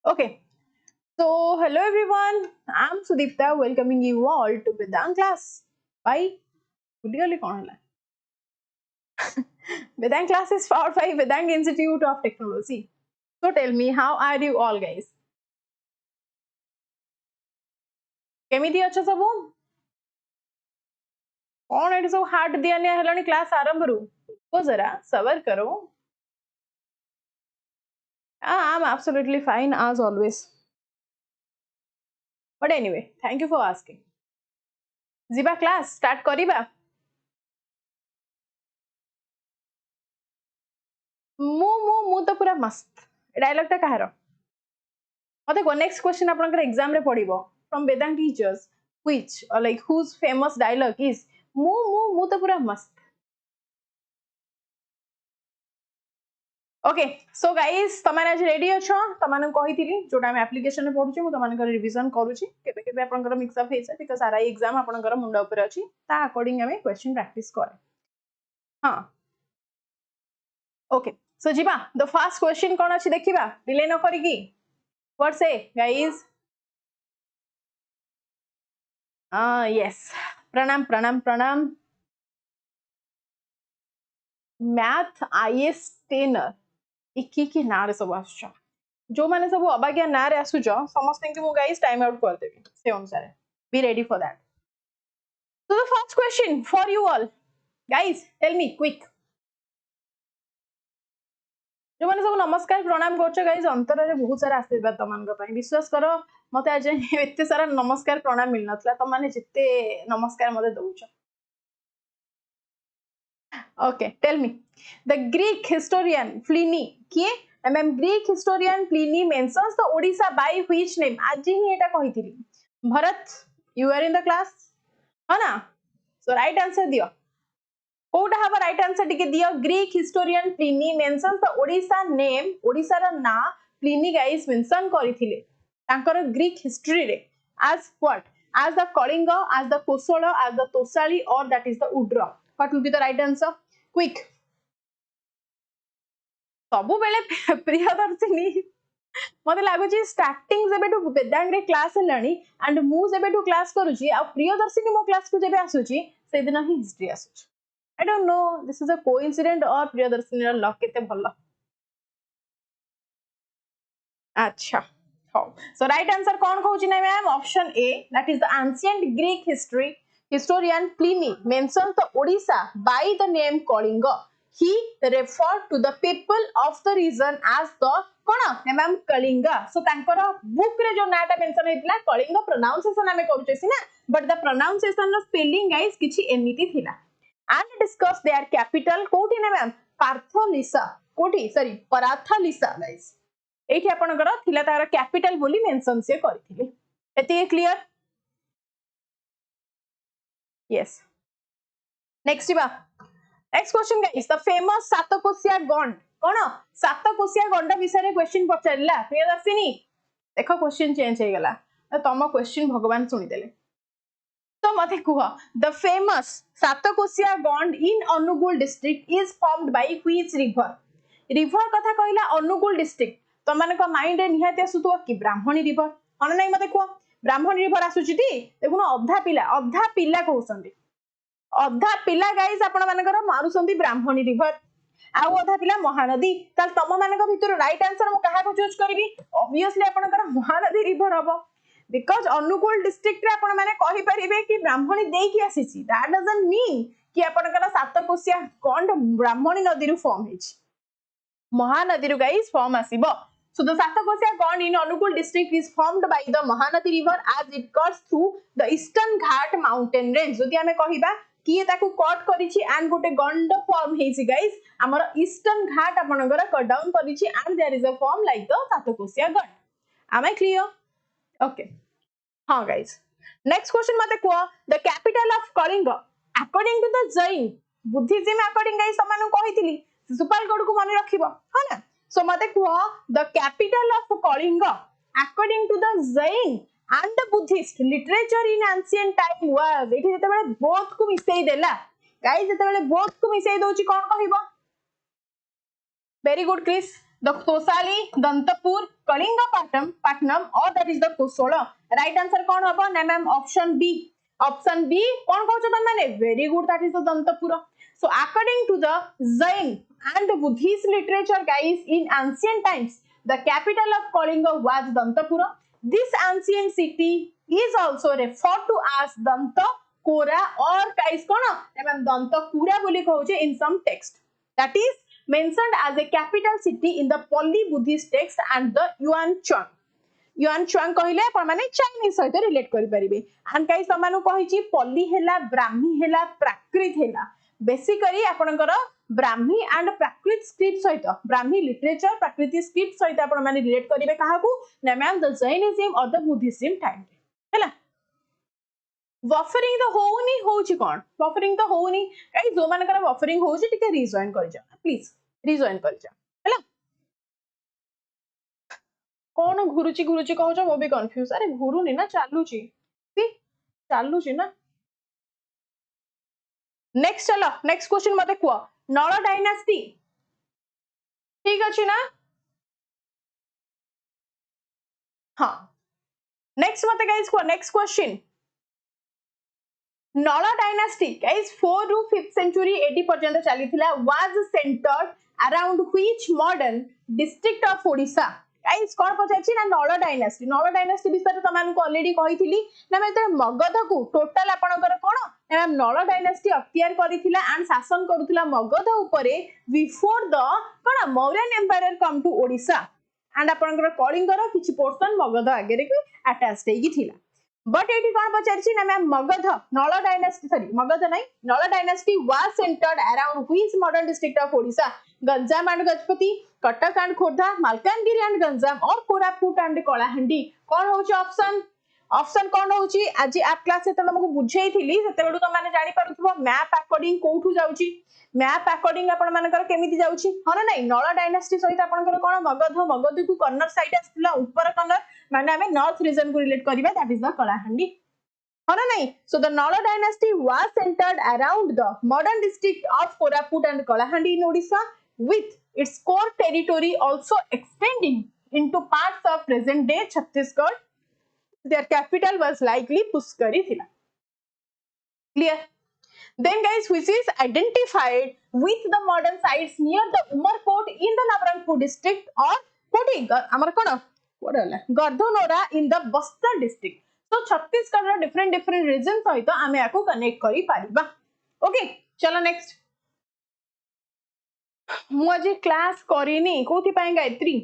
Okay, so hello everyone, I'm Sudipta welcoming you all to Vedang class. Bye. Vedang class is powered by Vedang Institute of Technology. So tell me, how are you all guys? केमिति अच्छा सब कौन eighty सब heart दिया निया हेलानी class आरंभ रु को जरा सबर करो. I'm absolutely fine as always. But anyway, thank you for asking. जिबा क्लास स्टार्ट करिबा. मु तो पूरा मस्त. डायलॉग ता कहारो मते को नेक्स्ट क्वेश्चन आपनकर एग्जाम रे पडिबो from Vedant teachers which like whose famous dialogue is मु तो पूरा मस्त. ओके सो गाइस तमाने आज रेडी अछो तमाने कहिथिली जोटा हम एप्लीकेशन रे पढुची मु तमानकर रिवीजन करूची केबे केबे आपनकर मिक्स अप हेसा बिकॉज़ आरआई एग्जाम आपनकर मुंडा ऊपर अछि ता अकॉर्डिंग हमें क्वेश्चन प्रैक्टिस करे. हां ओके सो जीवा द फर्स्ट क्वेश्चन कोन अछि देखिबा डिले न करी की व्हाट से गाइस. यस प्रणाम प्रणाम प्रणाम. मैथ आईएएस टेनर इकी की नारे सब आछो जो माने सब अबाग्या नारे आसुजो समस्त के मु गाइस टाइम आउट कर देबी से अनुसार be ready for that. So the first question for you all guys tell me quick जो माने सब नमस्कार प्रणाम करछो गाइस अंतर रे बहुत सारा आशीर्वाद तमान को पई विश्वास करो मते आज एते सारा नमस्कार प्रणाम मिल नथला त माने जिते नमस्कार मते दउछो. Okay, tell me. The Greek historian Pliny, किए? Greek historian Pliny mentions the Odisha by which name? आज ही एटा कहिथिली. Bharat, you are in the class? है ना? So right answer दियो. कोटा हवा right answer टिके दियो. Greek historian Pliny mentions the Odisha name, Odisha रा ना Pliny guys mention करिथिले. तांकर Greek history रे as what? As the Kalinga, as the Kosala, as the Tosali, or that is the Udra. What will be the right answer? Quick. सबु बेले प्रियदर्शिनी मते लागुची starting जेबेटु Vedang रे class हलानी and मु जेबेटु class करूची आ प्रियदर्शिनी मो class को जेबे आसुची से दिन ही हिस्ट्री आसुची. I don't know this is a coincident और प्रियदर्शिनी रो लक केते भलो. अच्छा हो सो राइट आंसर कोन कहूची नै ma'am option A that is the ancient Greek history historian Pliny mentions the Odisha by the name Kalinga. He referred to the people of the region as the कौन ma'am Kalinga. So तांकर book रे जो नाटा mention हेतला Kalinga pronunciation हमें करूचे सिना but the pronunciation spelling guys किछि एमिति थिला. And discuss their capital कोठी ना मैम पार्थलिसा कोठी सॉरी पराथलिसा गाइस एठी आपनकर थिला तार कैपिटल बोली मेंशन से करथिले. एति क्लियर. यस नेक्स्ट बा next question guys the famous Satkosia गंड कौन सातकोशिया गंड विषय क्वेश्चन पचारला प्रियदर्शिनी देखो क्वेश्चन चेंज हो गला तम क्वेश्चन भगवान सुनी देले. तो मते कुह द फेमस सातकोशिया गंड in Angul district is formed by which river. River कथा कहला अनुगुल डिस्ट्रिक्ट तो माने को माइंड रे निहाते आसुतो कि ब्राह्मणी रिवर कोन नै मते कुह ब्राह्मणी रिवर आसुची टी देखुन अधा पिला कहउसंदी अधा पिला गाइस आपण मानकर मारुसंदी ब्राह्मणी रिवर आउ अधा पिला महानदी ताल तम मानक भितर राइट आंसर मु कहा को चूज करबी ऑब्वियसली आपनकर महानदी रिवर हबो बिकॉज अनुगुल डिस्ट्रिक्ट रे आपण माने कहि परिबे कि ब्राह्मणी देई कि आसीची दैट डजंट मीन कि आपनकर सातकोशिया गंड ब्राह्मणी नदी रु फॉर्म हेची महानदी रु गाइस फॉर्म आसीबो. So the Satkosia Gond in Anupur district is formed by the Mahanadi river as it cuts through the eastern Ghat mountain range. जदि हमें कहिबा कि ये ताकू कट करिछि and गोटे गंड फॉर्म हेछि गाइस हमर ईस्टर्न घाट आपनकर कट डाउन करिछि and there is a form like the Satkosia Gond. Am I clear? Okay. हाँ गाइस नेक्स्ट क्वेश्चन मते को the capital of Kalinga according to the Jain Buddhism according guys समान कहितली सुपालगढ़ को मन रखिबो ह ना. So mate kuha the capital of Kalinga according to the Jain and the Buddhist literature in ancient time was एठी जते बेले both को मिसई देला गाइस जते बेले both को मिसई दोची कोन कहिबो very good Chris the Tosali Dantapur Kalinga Patnam or that is the Kosola right answer कोन हबो ना मैम ऑप्शन बी कोन कहउछ त माने very good that is the Dantapura. So according to the Jain and the Buddhist literature guys in ancient times the capital of Kalinga was Dantapura. This ancient city is also referred to as Dantakora or guys kono एवं Dantakura बोली कहउछे in some text that is mentioned as a capital city in the Pali Buddhist text and the Yuan Chuang कहले आपण माने Chinese सहित relate करि परिबे and guys समानु कहिछि पल्ली हेला ब्राह्मी हेला प्राकृत हेला basically आपनकर ब्राह्मी एंड प्राकृत स्क्रिप्ट सहित ब्राह्मी लिटरेचर प्राकृतिक स्क्रिप्ट सहित आपण माने रिलेट करिवे काहाकू ना मैम द जैनिज्म और द बुद्धिज्म टाइम हैला. बफरिंग तो होउनी होउची कोन बफरिंग तो होउनी गाइस जो मानकर बफरिंग होउची टिके रिजॉइन करि जा प्लीज रिजॉइन करि जा हैला. कोन घुरुची कहउछ मो भी कंफ्यूज अरे घुरुनी ना चालुची ना. नेक्स्ट चलो नेक्स्ट क्वेश्चन मते कुआ नल डायनास्टी ठीक अछि ना. हाँ नेक्स्ट मते गाइस कुआ next question Nala dynasty guys 4 रु 5th सेंचुरी 80 पर्यंत चली थिला was centred around which modern district of Odisha guys कोन पछाछि ना नल डायनास्टी विषय तमानकु ऑलरेडी कहिथिली ना मेते मगध को टोटल आपनकर कोन ना नल डायनास्टी अख्तियार करिथिला एंड शासन करूथिला मगध उपरे बिफोर द कोन Mauryan empire come to Odisha and आपनकर कलिंगर किछि पोर्शन मगध आगे रे अटैच हेगी थिला बट एठी कोन पछाछि ना ma'am Magadha Nala dynasty was centred around which modern district of Odisha Ganjam and Gajapati Cuttack and Khordha Malkangiri and Ganjam और कोरापुट एंड कलाहांडी कोन होची ऑप्शन कोन होची आज आप क्लास से तमको बुझेई थिली सेते बेडू त माने जानि पारुथबो मैप अकॉर्डिंग कोठू जाउची मैप अकॉर्डिंग आपण मानकर केमिति जाउची ह ना नाही नल डायनास्टी सहित आपनकर कोन मगध को कर्नर साइड आस्तिला ऊपर कर्नर माने हमें नॉर्थ रीजन को रिलेट करिबा दैट इज द कलाहांडी ह ना नाही. So the Nala dynasty was centred around the modern district of Koraput and Kalahandi in Odisha with its core territory also extending into parts of present day Chhattisgarh. Their capital was likely Puskari thila. Clear? Then guys which is identified with the modern sites near the Umarkot in the Navranpur district or Koti amar kono Gardhanora in the Bastar district. तो Chhattisgarh different different reason सहित आम या connect करी पारिबा okay चलो next मुझे class करिनी कोथि पय गायत्री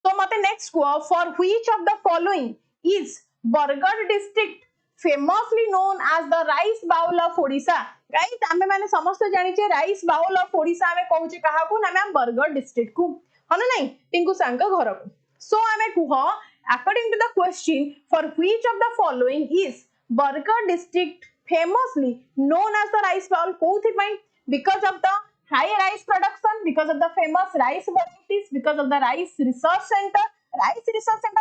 तो मते नेक्स्ट को for which of the following is Bargarh district famously known as the rice bowl of Odisha guys आमे माने समस्त जानि छे राइस बाउल ऑफ ओडिशा आमे कहू छे काहा को ना मैम बरगढ़ डिस्ट्रिक्ट को हन नहीं पिंकू सांग घर को सो आमे कुह according to the question for which of the following is Bargarh district famously known as the rice bowl कोथि पय because of the high rice production because of the famous rice varieties because of the rice research center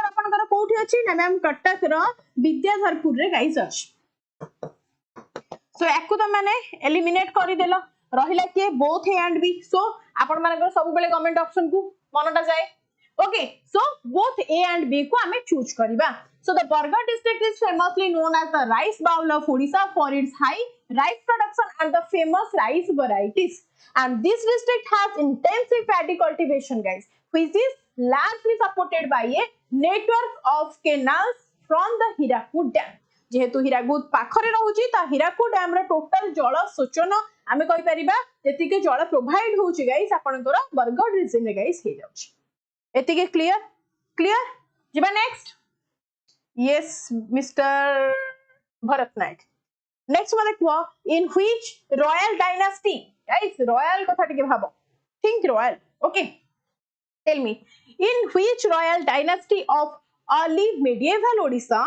आपनकर कोठी अछि ना ma'am Cuttack रो विद्याधरपुर रे guys अछि सो याकू तो माने एलिमिनेट करि देलो रहिला के both A and B so आपन मानकर सब बेले कमेंट ऑप्शन को मनटा जाए okay so both A and B को हमें चूज करिबा so the Bargarh district is famously known as the rice bowl of Odisha for its high rice production and the famous rice varieties and this district has intensive paddy cultivation guys which is largely supported by a network of canals from the Hirakud dam जेहेतु हीराकुद पाखरे रहउची ता Hirakud dam रे total जल सोचन आमे कहि परिबा जति के जल प्रोवाइड होउची गाइस आपनकर बरगढ़ रीजन रे गाइस हे जाउची एति के क्लियर जिबा next yes mister Bharat Nayak next माने को in which royal dynasty guys royal कथा टिके भाबो think royal okay tell me in which royal dynasty of early medieval Odisha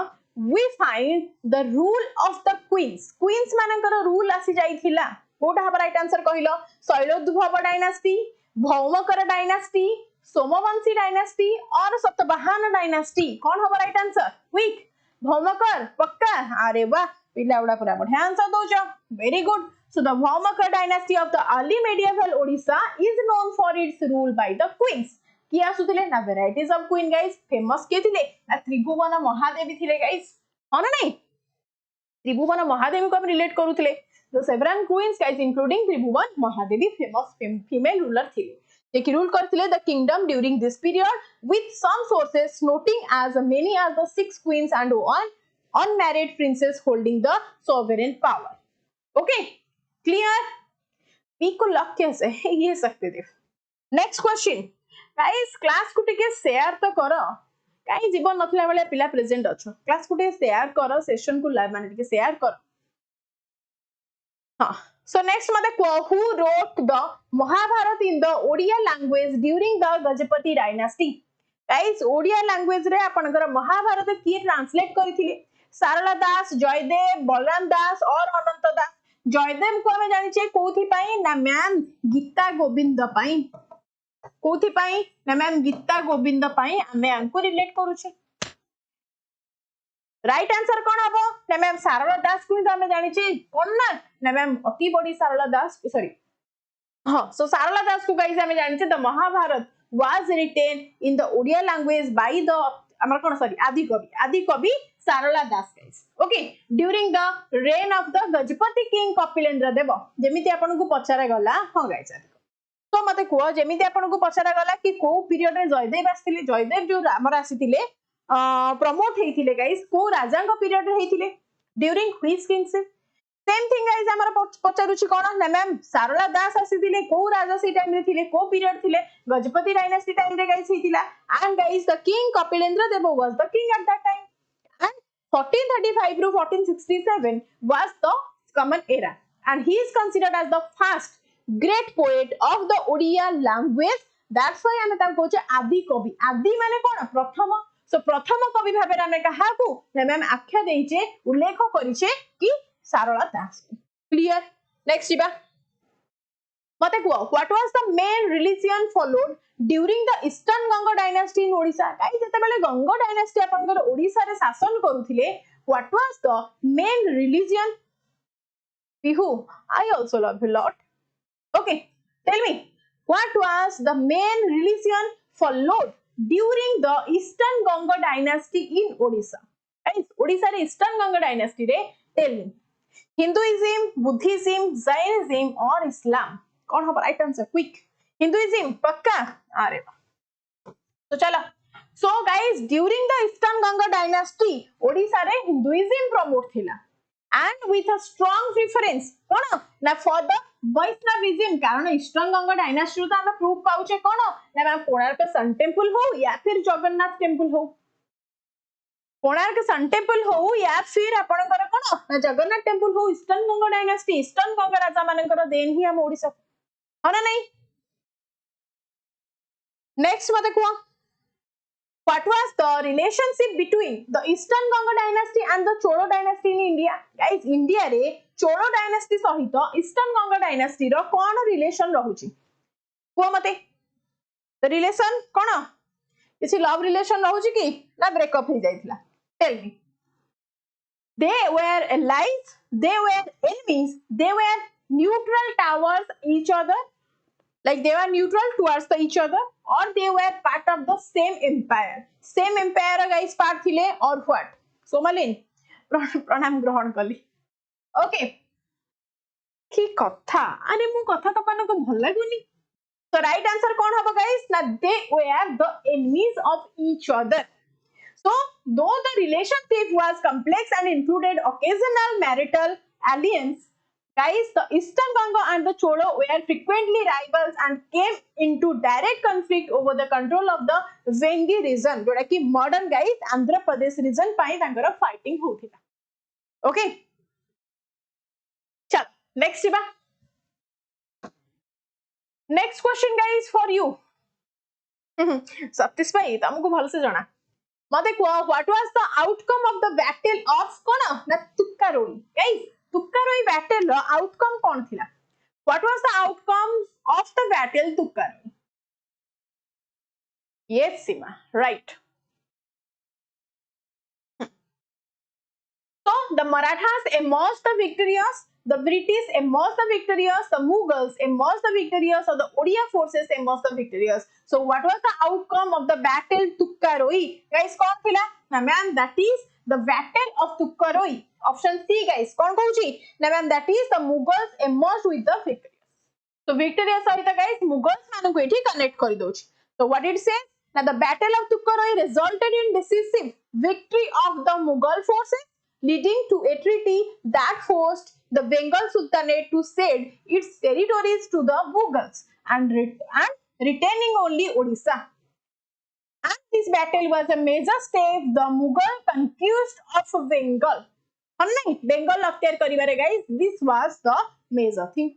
we find the rule of the queens मानकर rule आसी जाइथिला कोटा हबा राइट आंसर कहिलो Shailodbhava dynasty Bhaumakara dynasty Somavamshi dynasty और सतवाहन डायनास्टी कौन हबा राइट आंसर क्विक भौमकर पक्का अरे वाह पिला उडा पूरा बढ़िया आंसर दोजो very good so the Bhaumakara dynasty of the early medieval Odisha is known for its rule by the queens कि आसुथिले ना varieties of queen guys famous के थिले ना त्रिभुवन महादेवी थिले गाइस हो ना नहीं त्रिभुवन महादेवी को हम रिलेट करूथिले the several queens guys including Tribhuvana Mahadevi famous female ruler थिले जे कि रूल करथिले the kingdom during this period with some sources noting as many as the 6 queens and one unmarried princess holding the sovereign power okay clear P को luck कैसे ये सकते थे next question guys class को टिके share तो करो काई जीवन नथला बेले पिला प्रेजेंट अछो क्लास को टिके शेयर करो सेशन को लाइव माने टिके शेयर करो हां सो नेक्स्ट मते who wrote the Mahabharata in the Odia language during the Gajapati dynasty guys Odia language रे आपनकर महाभारत की ट्रांसलेट करिथिले सारला दास जयदेव बलराम दास और अनंत दास जयदेव को हमें जानि छे कोथि पई ना मैम गीता गोविंद पई कोथि पई ना मैम गीता गोविंद पई हमें अंको रिलेट करू छे राइट आंसर कोन हबो ना मैम सारला दास को तो हमें जानि छे कोन ना मैम अति बड़ी सारला दास सॉरी हां सो सारला दास को गाइस हमें जानि छे the Mahabharata was written in the Odia language by the हमर कोन सॉरी आदि कवि Sarala Das guys okay during the reign of the Gajapati king Kapilendra Deva जेमिति आपन को पचारा गला हां गाइस तो मते को जेमिति आपन को पचारा गला कि को पीरियड रे जयदेव आस्थिले जयदेव जो हमर आसीथिले प्रमोट हेथिले गाइस को राजा को पीरियड रे हेथिले during which kingship same thing guys हमर पचारुची कोन ना मैम सारला दास आसीथिले को राजा सी टाइम रे थिले को पीरियड थिले गजपति डायनास्टी टाइम रे गाइस हेथिला and guys the king Kapilendra Deva was the king at that time and 1435 to 1467 was the common era and he is considered as the first great poet of the Odia language that's why hame ता कहचे आदि कवि आदि माने कोन प्रथम सो प्रथम कवि भाबे हमें कहा को मैम आख्या देइचे उल्लेख करिचे कि सारला दास क्लियर नेक्स्ट जीबा मते को what was the main religion followed during the eastern Ganga dynasty in Odisha guys जते बेले गंगा डायनास्टी आपनकर ओडिशा रे शासन करूथिले what was the main religion बिहू I also love you lot okay tell me what was the main religion followed during the eastern Ganga dynasty in Odisha guys Odisha रे eastern Ganga dynasty रे tell me Hinduism Buddhism Jainism और Islam कौन हो right answer quick Hinduism पक्का अरे वाह तो चलो So guys, during the Eastern Ganga dynasty, Odisha re Hinduism promote thila, and with a strong preference kono na for the Vaishnavism. कारण Eastern Ganga dynasty तो हमें proof पाउचे कोno ना मैम कोणार्क सन टेम्पल हो या फिर जगन्नाथ टेम्पल हो, कोणार्क सन टेम्पल हो या फिर आपणकर कोन ना जगन्नाथ टेम्पल हो, eastern Ganga dynasty eastern Ganga राजा मानकर देन ही हम ओडिसा हो ना नहीं। नेक्स्ट मते को what was the relationship between the Eastern Ganga dynasty and the Cholo dynasty in India? Guys, India रे Cholo dynasty सहित Eastern Ganga dynasty रो कोन रिलेशन रहुची को मते? the relation कोन किसी लव रिलेशन रहुची कि ना ब्रेकअप हो जाइतला? Tell me. They were allies, they were enemies, they were neutral towards each other, like they were neutral towards each other, or they were part of the same empire. Same empire guys part thile or what? Somalin pranam grohan kali. Okay, ki katha are mu katha to manako bhal laguni. So right answer kon haba guys? Na they were the enemies of each other. So, though the relationship was complex and included occasional marital alliance, guys, the Eastern Ganga and the Cholo were frequently rivals and came into direct conflict over the control of the Vengi region, जोड़ा कि modern guys Andhra Pradesh region पाई तांकर fighting होती था. Okay, चल next इबा. Next question guys for you. Satish भाई तुमको भल से जाना. मते को what was the outcome of the battle of कोन ना तुक्कारोई? Guys, तुक्कारोई battle रो outcome कोन थिला? What was the outcome of the battle तुक्कारोई? Yes Sima, right. So the Marathas emerged the victorious, the British emerged the victorious, the Mughals emerged the victorious, or the Odia forces emerged the victorious. So what was the outcome of the battle Tukkaroi? Guys, कौन थिला? ना ma'am that is the battle of Tukkaroi. Option C guys. कौन कहूची? ना ma'am that is the Mughals emerged with the victorious. So victorious सहित guys Mughals मानु को एठी connect करि दोची. So what it says? Now the battle of Tukkaroi resulted in decisive victory of the Mughal forces, leading to a treaty that forced the Bengal Sultanate to cede its territories to the Mughals and retaining only Odisha. And this battle was a major step the Mughal conquest of Bengal. Bengal acquire karibare guys. This was the major thing.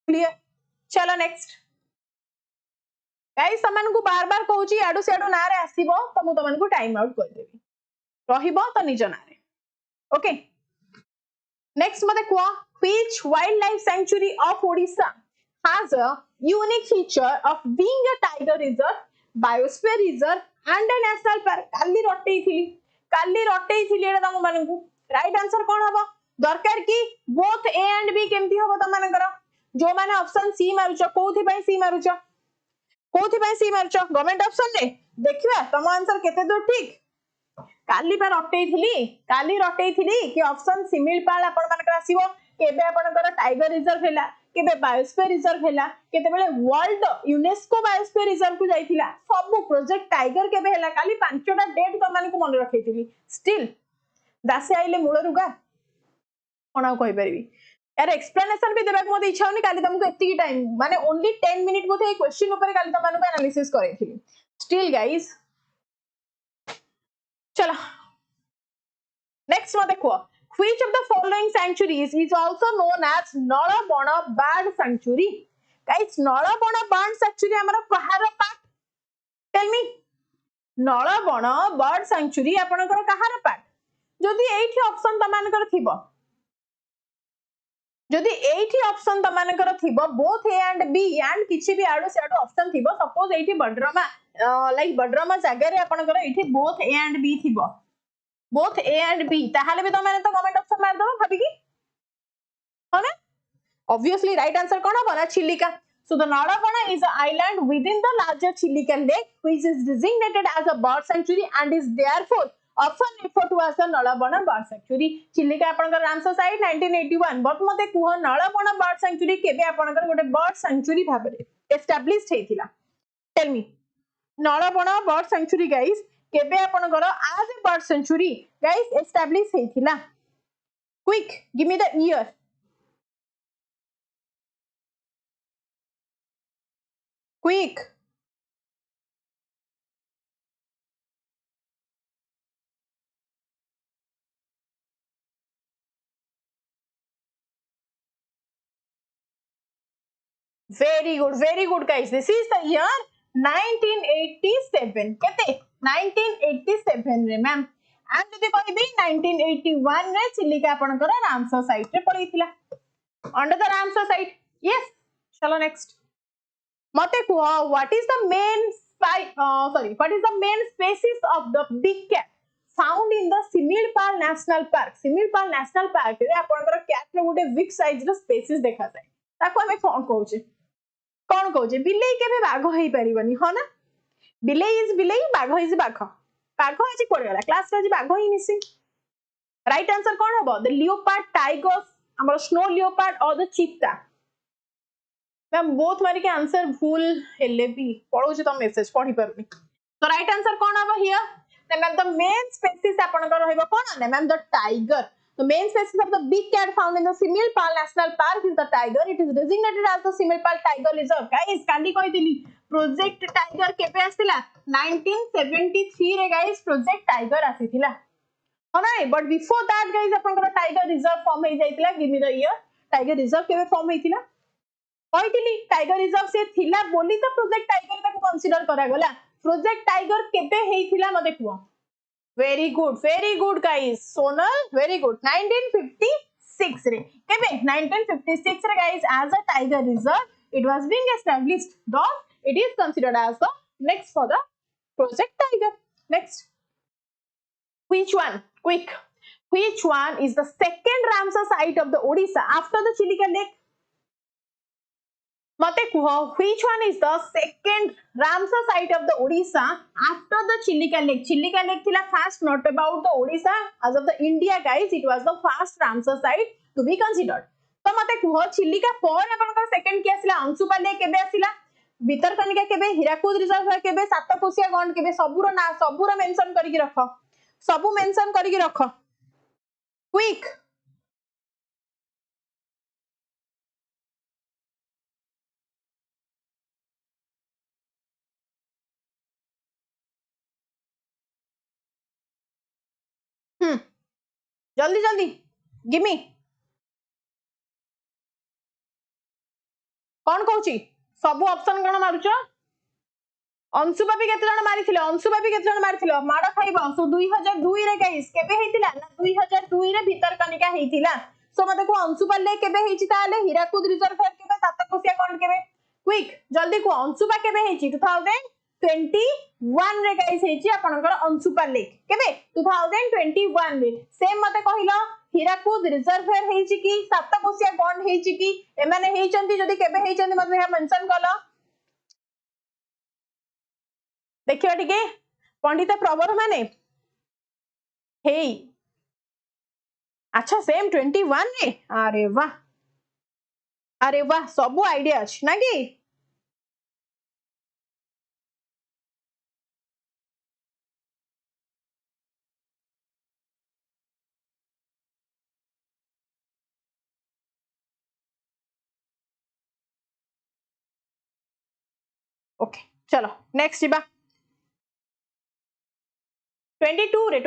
Clear? Chalo next. Guys, समान को बार बार कहूची आडू से आडू नारे आसीबो तो मु तमन को टाइम आउट कर देबी. रहिबो तो निज नारे. Okay. Next मते को which wildlife sanctuary of Odisha has a unique feature of being a tiger reserve, biosphere reserve and a national park? काली रट्टेई थिली एटा तम मानन को. राइट आंसर कोन हबो? दरकार की both A and B केमती हबो तम मानकर? जो माने ऑप्शन सी मारुचो कोथि पई सी मारुचो? कोथि पई सी मारुचो? गवर्नमेंट ऑप्शन रे देखिबा तम आंसर केते दूर ठीक. काली पर रट्टेई थिली कि ऑप्शन सिमिलपाल आपण मानकर आसीबो केबे आपणकर टाइगर रिजर्व हैला, केबे बायोस्फीयर रिजर्व हैला, केते बेले वर्ल्ड यूनेस्को बायोस्फीयर रिजर्व को जाइथिला, सब प्रोजेक्ट टाइगर केबे हैला, काली पांचटा डेट त माने को मन रखैथिली. स्टिल दासे आइले मूल रुगा कोना कहि परिबी. यार एक्सप्लेनेशन भी देबा को मते इच्छा होनी. काली तुमको एतिकी टाइम माने ओनली 10 मिनिट मोथे क्वेश्चन ऊपर काली त मानको एनालिसिस करैथिली. स्टिल गाइस चला next मते को which of the following sanctuaries is also known as Nalabana bird sanctuary? Guys, Nalabana bird sanctuary हमर कहार part? Tell me. Nalabana bird sanctuary आपनकर कहार पार्ट? जदि एठी ऑप्शन त मानकर थिबो, जदि एठी ऑप्शन त मानकर थिबो both A and B and किछि भी आडो से आडो ऑप्शन थिबो, सपोज एठी बडरमा लाइक बडरमा जागा रे आपनकर एठी both A and B थिबो, both A and B ताहाले भी तो माने तो कमेंट ऑप्शन मार दबो भाबी की होना. Obviously right answer कोन हबो ना Chilika. So the Nalabana is an island within the larger Chilika lake which is designated as a bird sanctuary and is therefore often referred to as the Nalabana bird sanctuary. Chilika आपनकर answer side 1981. But मते कुह Nalabana bird sanctuary केबे आपनकर गोटे bird sanctuary भाबरे established हेतिला. Tell me. Nalabana bird sanctuary guys केबे आपनकर as a bird sanctuary guys establish हेथिला quick give me the year quick very good guys this is the year 1987 केते 1987 रे ma'am and जदि कहबी 1981 रे चिलिका आपनकर रामसर साइट रे पड़ीथिला under the Ramsar site yes चलो नेक्स्ट मते को what is the main what is the main species of the big cat found in the Similpal National Park Similpal National Park रे आपनकर कैट रे गोटे बिग साइज रो species देखा जाय ताको हमें कोन कहूचे बिलेई केबे बाघ हेई परिबनी हो ना बिलेई इज बिलेई बाघ इज बाघ बाघ आज पड़ गला क्लास रे आज बाघ ही मिसिंग राइट आंसर कोन हबो द लियोपार्ड टाइगर हमर स्नो लियोपार्ड और द चीता मैम बोथ मारी के आंसर भूल हेले भी पढौछ त मेसेज पढी परनी तो राइट आंसर कोन हबो here ma'am the main species आपन को रहबो कोन ना ma'am the tiger The main species of the big cat found in the Similpal National Park is the tiger. It is designated as the Similpal Tiger Reserve. Guys, काली कोई दिली Project Tiger Quepem आसिला 1973 रे guys Project Tiger आसिथिला हो ना but before that guys आपनकर Tiger Reserve form hey जाइतिला give me the year Tiger Reserve केबे form हेतिला कोई दिली Tiger Reserve से थिला बोली तो Project Tiger ताको कंसीडर करा गला Project Tiger केबे हेतिला मते कुआ very good guys Sonal very good 1956 रे केबे 1956 रे guys as a tiger reserve it was being established thus it is considered as the next for the project tiger next which one quick which one is the second Ramsar site of the Odisha after the Chilika lake मते कुह which one is the second Ramsar site of the Odisha after the Chilika lake थिला first not about the Odisha as of the India guys it was the first Ramsar site to be considered तो मते कुह चिलिका पर आपनकर second के आसिला Anshupa lake केबे आसिला भितरकनिका केबे Hirakud reserve केबे सातकोशिया गंड केबे सबुरो ना सबुरो मेंशन करिकि रख सबु मेंशन करिकि रख क्विक जल्दी जल्दी गिव मी कौन कहूची सब ऑप्शन कौन मारुच अंशुपापी केते जण मारिथिले अंशुपापी केते जण मारिथिलो माड खाइबो सो 2002 रे गाइस केबे हेतिला ना 2002 रे भितरकनिका हेतिला सो मते को अंशुपा ले केबे हेची ताले हीराकुद रिजर्व केबे सातकोशिया गंड केबे क्विक जल्दी को अंशुपा केबे हेची 2021 रे गाइस हेची आपनकर अंशुपा लेक केबे 2021 रे सेम मते कहिलो हीराकुद रिजर्व हेची की सातकोशिया गंड हेची की एमाने हेचंती जदी केबे हेचंती मते मेंशन कलो देखियो टिके पंडित प्रवर माने हे अच्छा सेम 21 रे अरे वाह सब आइडिया अछि ना कि ओके चलो नेक्स्ट जीबा 22 रे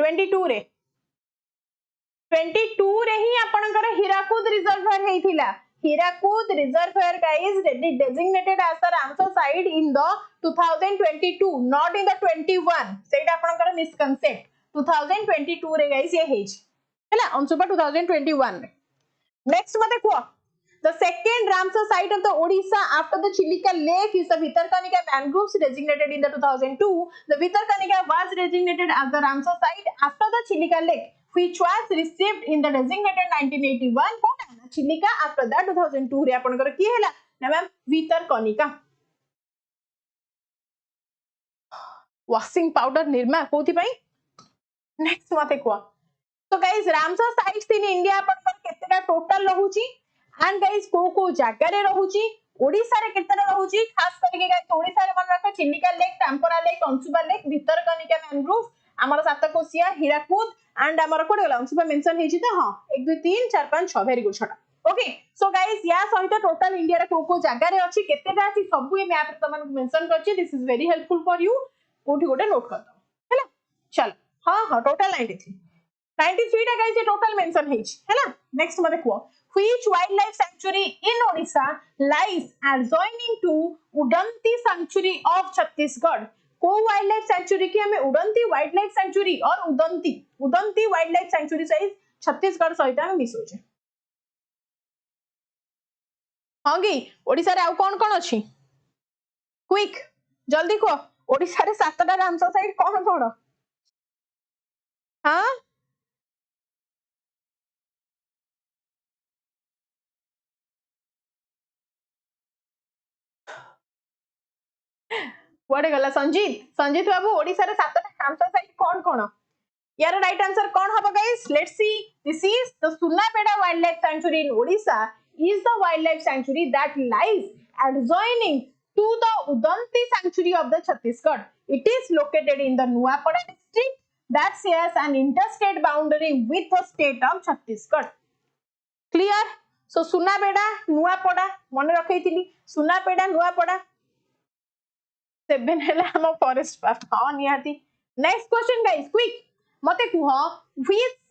22 रे ही आपनकर हीराकुद रिजर्वायर हेथिला Hirakud reservoir guys designated as the Ramsar site in the 2022 not in the 21 सेटा आपनकर मिसकंसेप्ट 2022 रे गाइस ये हेज हैला अंशुपा 2021 रे नेक्स्ट मते को The second Ramsar site of the Odisha after the Chilika lake is the Bhitarkanika mangroves designated in the 2002. The Bhitarkanika was designated as the Ramsar site after the Chilika lake, which was received in the designated 1981. Kona Chilika after that 2002 रे आपनकर की हैला ना ma'am Bhitarkanika washing powder Nirma कोथि पई next मते को तो guys Ramsar sites in India आपनकर केतेटा टोटल रहूची एंड गाइस को जगह रे रहूची ओडिशा रे केतेटा रहउची खास करके गाइस ओडिशा रे मन रख Chilika lake Tampara lake Ansupa lake Bhitarkanika mangrove हमर सातकोशिया हीराकुद एंड हमर कोड गला अंशुबा मेंशन हेची त हां 1 2 3 4 5 6 वेरी गुड छटा ओके सो गाइस या सहित टोटल इंडिया रे को जगह रे अछि केतेटा अछि सब ए मैप रे तमन मेंशन करछि this is very helpful for you कोठी गोटे नोट कर दो हैला चल हां हां टोटल 93 टा गाइस टोटल मेंशन हेछि हैला नेक्स्ट मते को which wildlife sanctuary in Odisha lies adjoining to Udanti sanctuary of Chhattisgarh को wildlife sanctuary की हमें उडंती wildlife sanctuary और उदंती wildlife sanctuary सहित छत्तीसगढ़ सहित हमें मिसो छे हांगी ओडिसा रे आउ कोन अछि क्विक जल्दी को ओडिसा रे सातटा रामसर साइड कोन हां कुआडे गला संजीत बाबू ओडिसा रे सातटा रामसर साइड कोन यार राइट आंसर कौन हबो guys let's see this is the Sunabeda wildlife sanctuary in Odisha is the wildlife sanctuary that lies adjoining to the Udanti sanctuary of the Chhattisgarh. It is located in the Nuapada district that shares an interstate boundary with the state of Chhattisgarh. Clear? So Sunapeda Nuapada mane rakhaithili Sunapeda Nuapada 7 hela हम forest park हां निहाती next question guys quick मते कुह which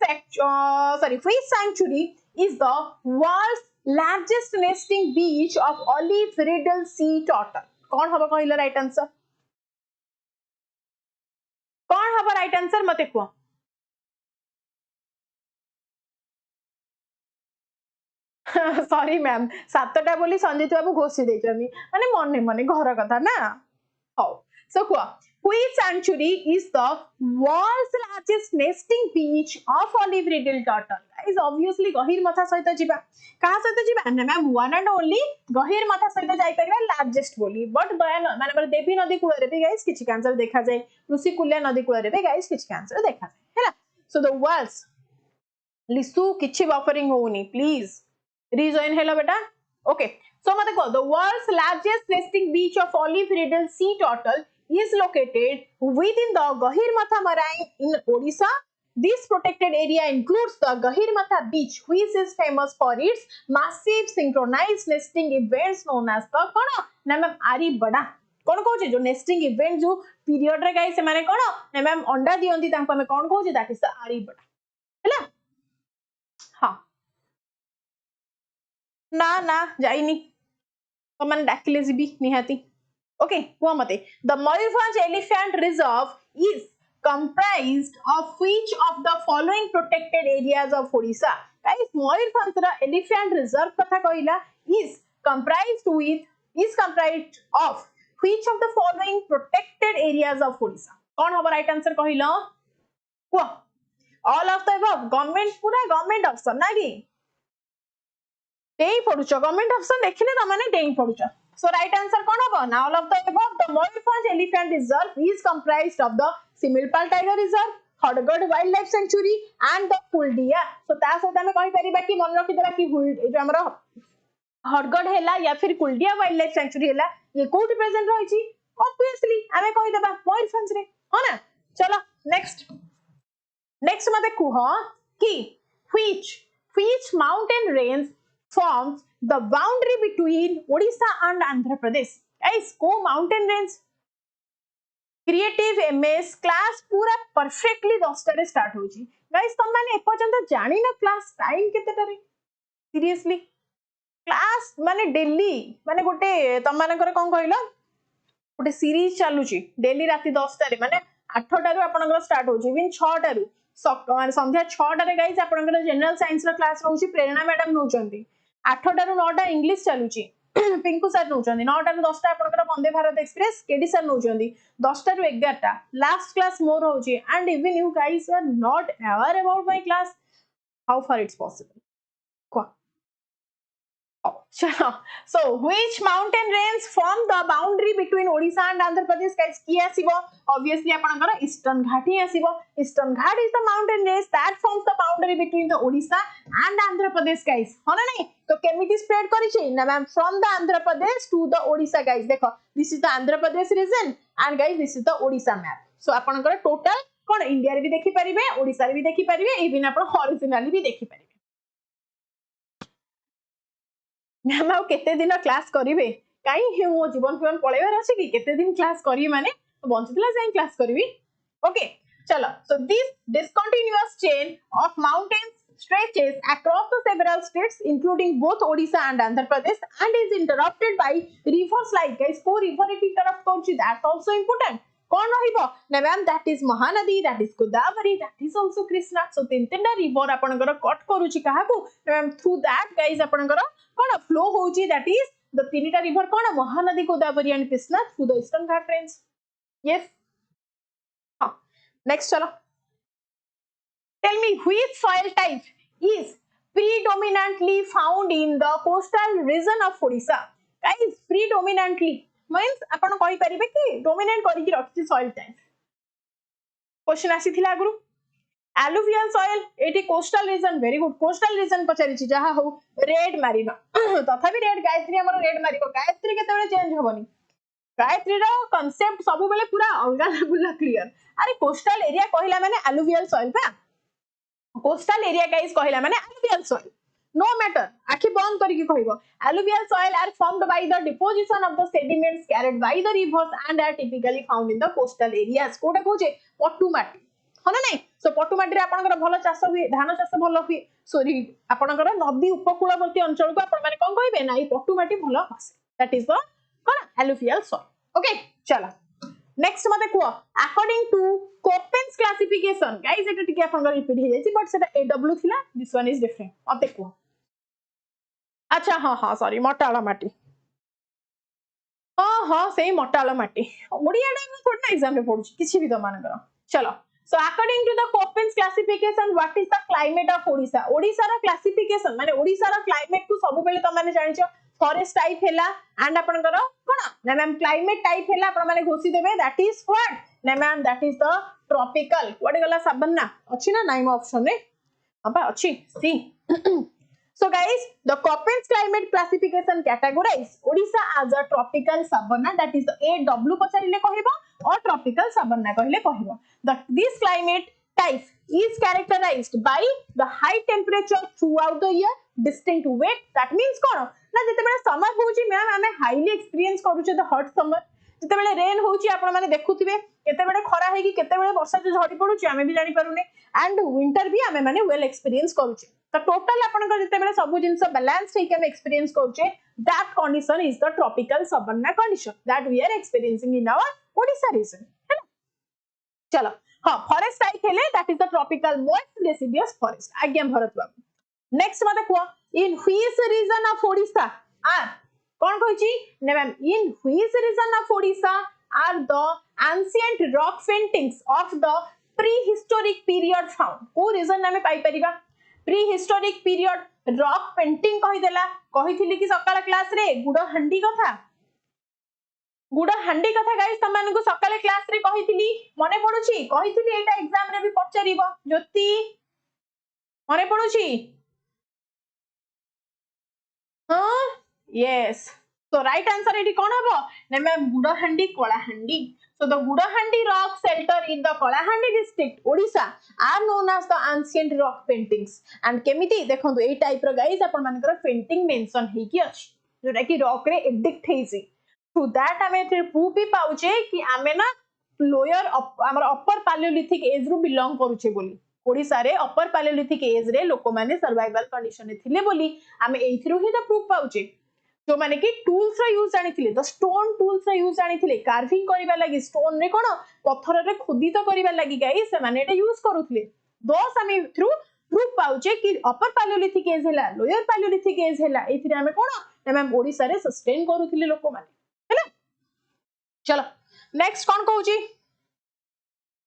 sanctuary is the world's largest nesting beach of olive riddle sea turtle कौन हबो कहिला right answer कौन हबो right answer मते कुह सॉरी मैम सातटा बोली संजीत बाबू घोषी देछनी माने मने मने घर कथा ना how so Kuh which sanctuary is the world's largest nesting beach of olive riddle turtle guys obviously गहिर मथा सहित जिबा कहा सहित जिबा ना मैम वन एंड ओनली गहिर मथा सहित जाई परबा लार्जेस्ट बोली बट दया माने देवी नदी कूल रे भी गाइस किछि आंसर देखा जाय ऋषिकुल्या नदी कूल रे भी गाइस किछि आंसर देखा जाय हैला सो द वर्ल्ड्स लिसु किछि बफरिंग होउनी प्लीज रिजॉइन हेलो बेटा ओके सो मते को the world's largest nesting beach of olive riddle sea turtle is located within the Gahirmatha Marae in Odisha. This protected area includes the Gahirmatha beach, which is famous for its massive synchronized nesting events known as the kono na ma'am ARI bada कोन कहू जो nesting event जो period रे guys माने कोन ना ma'am अंडा दियंती तांको हमें कोन कहू दैट इज द ARI बड़ा हैला हां ना जाइनी तो मन डाकिले जीबी निहाती okay mate the Mayurbhanj elephant reserve is comprised of which of the following protected areas of Odisha guys Mayurbhanj ra elephant reserve katha कहला is comprised of which of the following protected areas of Odisha कौन हबो right answer कहला को all of the above government पूरा government option ना कि देई पडुचो government option देखिले त माने देई पडुचो so right answer kon hobo now all of the above the Mayurbhanj elephant reserve is comprised of the Similpal tiger reserve Hadgad wildlife sanctuary and the Kuldiya so ता सहित हमें कहि परिबा कि मन रखि देबा कि ए जो हमरो Hadgad हैला या फिर Kuldiya wildlife sanctuary हैला ये कोठी प्रेजेंट रहि छी obviously हमें कहि देबा Mayurbhanj रे हो ना चलो next मते कुह कि which mountain range forms the boundary between Odisha and Andhra Pradesh guys को mountain range creative MS class पूरा perfectly 10 टा रे स्टार्ट होची guys तुम माने एपर्यंत जानि ना क्लास टाइम केतेटा रे सीरियसली क्लास माने डेली माने गोटे तुम मानकर कोन कहलो गोटे सीरीज चालुची डेली राती 10 टा रे माने 8 टा रो आपनकर स्टार्ट होची इवन 6 टा रो संध्या 6 टा रे गाइस आपनकर जनरल साइंस रो क्लास रहउची प्रेरणा मैडम नउचंती 8 टा रो 9 टा इंग्लिश चालुची पिंकू सर नउचंती 9 टा रो 10 टा आपनकर Vande Bharat Express KD sir नउचंती 10 टा रो 11 टा लास्ट क्लास मोर होची and even you guys are not aware about my class how far it's possible को चलो so which mountain range form the boundary between Odisha and Andhra Pradesh guys की आसीबो obviously आपनकर ईस्टर्न घाट ही आसीबो eastern ghat is the mountain range that forms the boundary boundary between the Odisha and Andhra Pradesh guys है ना नहीं तो केमिति स्प्रेड करिछि ना ma'am from the Andhra Pradesh to the Odisha guys देखो this is the Andhra Pradesh region and guys this is the Odisha map so आपनकर total कोन India रे भी देखि परिबे ओडिसा रे भी देखि परिबे इवन आपण ओरिजिनली भी देखि परिबे मैम आउ केते दिन क्लास करिवे काई मो जीवन जीवन पळेबार अछि कि केते दिन क्लास करी माने बंचतिला जाई क्लास करबी ओके चलो so this discontinuous chain of mountains stretches across the several states including both Odisha and Andhra Pradesh and is interrupted by rivers like guys ko river it interrupt କରୁଛି that's also important कौन रहिबो ना ma'am that is Mahanadi that is Godavari that is also Krishna so तीन river आपनकर cut करूची काहाकू ma'am through that guys आपनकर कोन flow होउची that is the तीनटा river cone Mahanadi Godavari and Krishna through the Eastern Ghat range yes हाँ next चलो tell me which soil type is predominantly found in the coastal region of Odisha guys predominantly means आपण कहि परिबे कि dominate करि कि रखछि soil type question आसीथिला आगुरु alluvial soil एटी coastal region very good coastal region पचारिछि जहा हो रेड मारिनो तथापि रेड गायत्री हमर रेड मारिको गायत्री केते बेले चेंज होबनी गायत्री रो कांसेप्ट सब बेले पूरा अलगा लेवल क्लियर अरे कोस्टल एरिया कहिला माने alluvial soil पा कोस्टल एरिया गाइस कहिला माने alluvial soil no matter आखि बंद करिकि कहइबो alluvial soil are formed by the deposition of the sediments carried by the rivers and are typically found in the coastal areas Kota कहूजे पट्टू माटी हना नै सो पट्टू माटी रे आपनकर भलो चाष हुए धान चाष भलो हुए सॉरी आपनकर नदी उपकूलवर्ती अंचल को आपण माने कोन कहबे ना ई पट्टू माटी भलो हसे that is the cone alluvial soil okay चला नेक्स्ट मते को according to Köppen's classification guys एटा टिके आपनकर रिपीट हे जायछि बट सेटा एडब्ल्यू थिला दिस वन इज डिफरेंट मते को अच्छा हाँ हाँ सॉरी मोटाळ माटी हाँ हाँ सही मोटाळ माटी ओडिया डा थोड़ा एग्जाम रे पढुछि किछि भी त मानकर चलो so according to the Koppen's classification what is the climate of Odisha Odisha रा क्लासिफिकेशन माने ओडिशा रा क्लाइमेट को सब बेले त माने जानिछो फॉरेस्ट टाइप हैला एंड आपनकर कोन ना मैम क्लाइमेट टाइप हैला आपण माने घोषि देबे दैट इज व्हाट ना ma'am that is the tropical what गला सबन्ना अछि ना नाइम ऑप्शन रे अपा अछि सी So guys, the Köppen's climate classification categorize Odisha as a tropical savanna that is the AW पचारिले कहिबो or tropical savanna कहिले कहिबो. This climate type is characterized by the high temperature throughout the year, distinct wet that means कोन ना जते बेले summer होउची ma'am हमें highly experience करूचे the hot summer जते बेले rain होउची आपण माने देखुथिबे केते बेले खरा हे कि केते बेले वर्षा जे झड़ी पडुची हमें भी जानि पारुने एंड विंटर भी हमें माने वेल एक्सपीरियंस करूचे तो टोटल आपनकर जते बेले सब जिंस बैलेंस ठीक हम एक्सपीरियंस करूचे that condition is the tropical savanna condition that we are experiencing in our Odisha region है ना चलो हां फॉरेस्ट टाइप हेले that is the tropical most deciduous forest आज्ञा भरत बाबू नेक्स्ट मते को in which region of Odisha are कोन कहिची ने ma'am in which region of Odisha are the ancient rock paintings of the prehistoric period found को रीजन नामे पाई परिबा प्रीहिस्टोरिक पीरियड रॉक पेंटिंग कहि देला कहिथिली कि सकाळ क्लास रे गुडहांडी कथा गाइस तमन को सकाळ क्लास रे कहिथिली मने पडुची कहिथिली एटा एग्जाम रे भी पचारिबो ज्योति मने पडुची हां यस so right answer एटी कोन हबो ने ma'am Gudahandi Kalahandi so the Gudahandi rock shelter in the Kolahandi district Odisha are known as the ancient rock paintings and केमिति देखंतु ए टाइप रो गाइस आपण मानकर पेंटिंग मेंशन हे कि अछि जोटा कि रॉक रे एडिक्ट हेसी थ्रू दैट हमें फिर प्रूफ भी पाउचे कि हमें ना लोअर हमर अपर पैलियोलिथिक एज रो बिलोंग करूचे बोली ओडिसा रे अपर पैलियोलिथिक एज रे लोक माने सर्वाइवल कंडीशन रे थिले बोली हमें एथिरो ही तो प्रूफ पाउचे जो माने कि टूल्स रा यूज जानिथिले द स्टोन टूल्स रा यूज जानिथिले कार्विंग करिबा लागि स्टोन रे कोन पत्थर रे खोदित करिबा लागि गाइस से माने एटा यूज करूथिले दोस हमें थ्रू प्रूफ पाउचे कि अपर पैलियोलिथिक एज हैला लोअर पैलियोलिथिक एज हैला एथिरे हमें कोन ना मैम ओडिसा रे सस्टेन करूथिले लोक माने हैला चलो नेक्स्ट कोन कहूची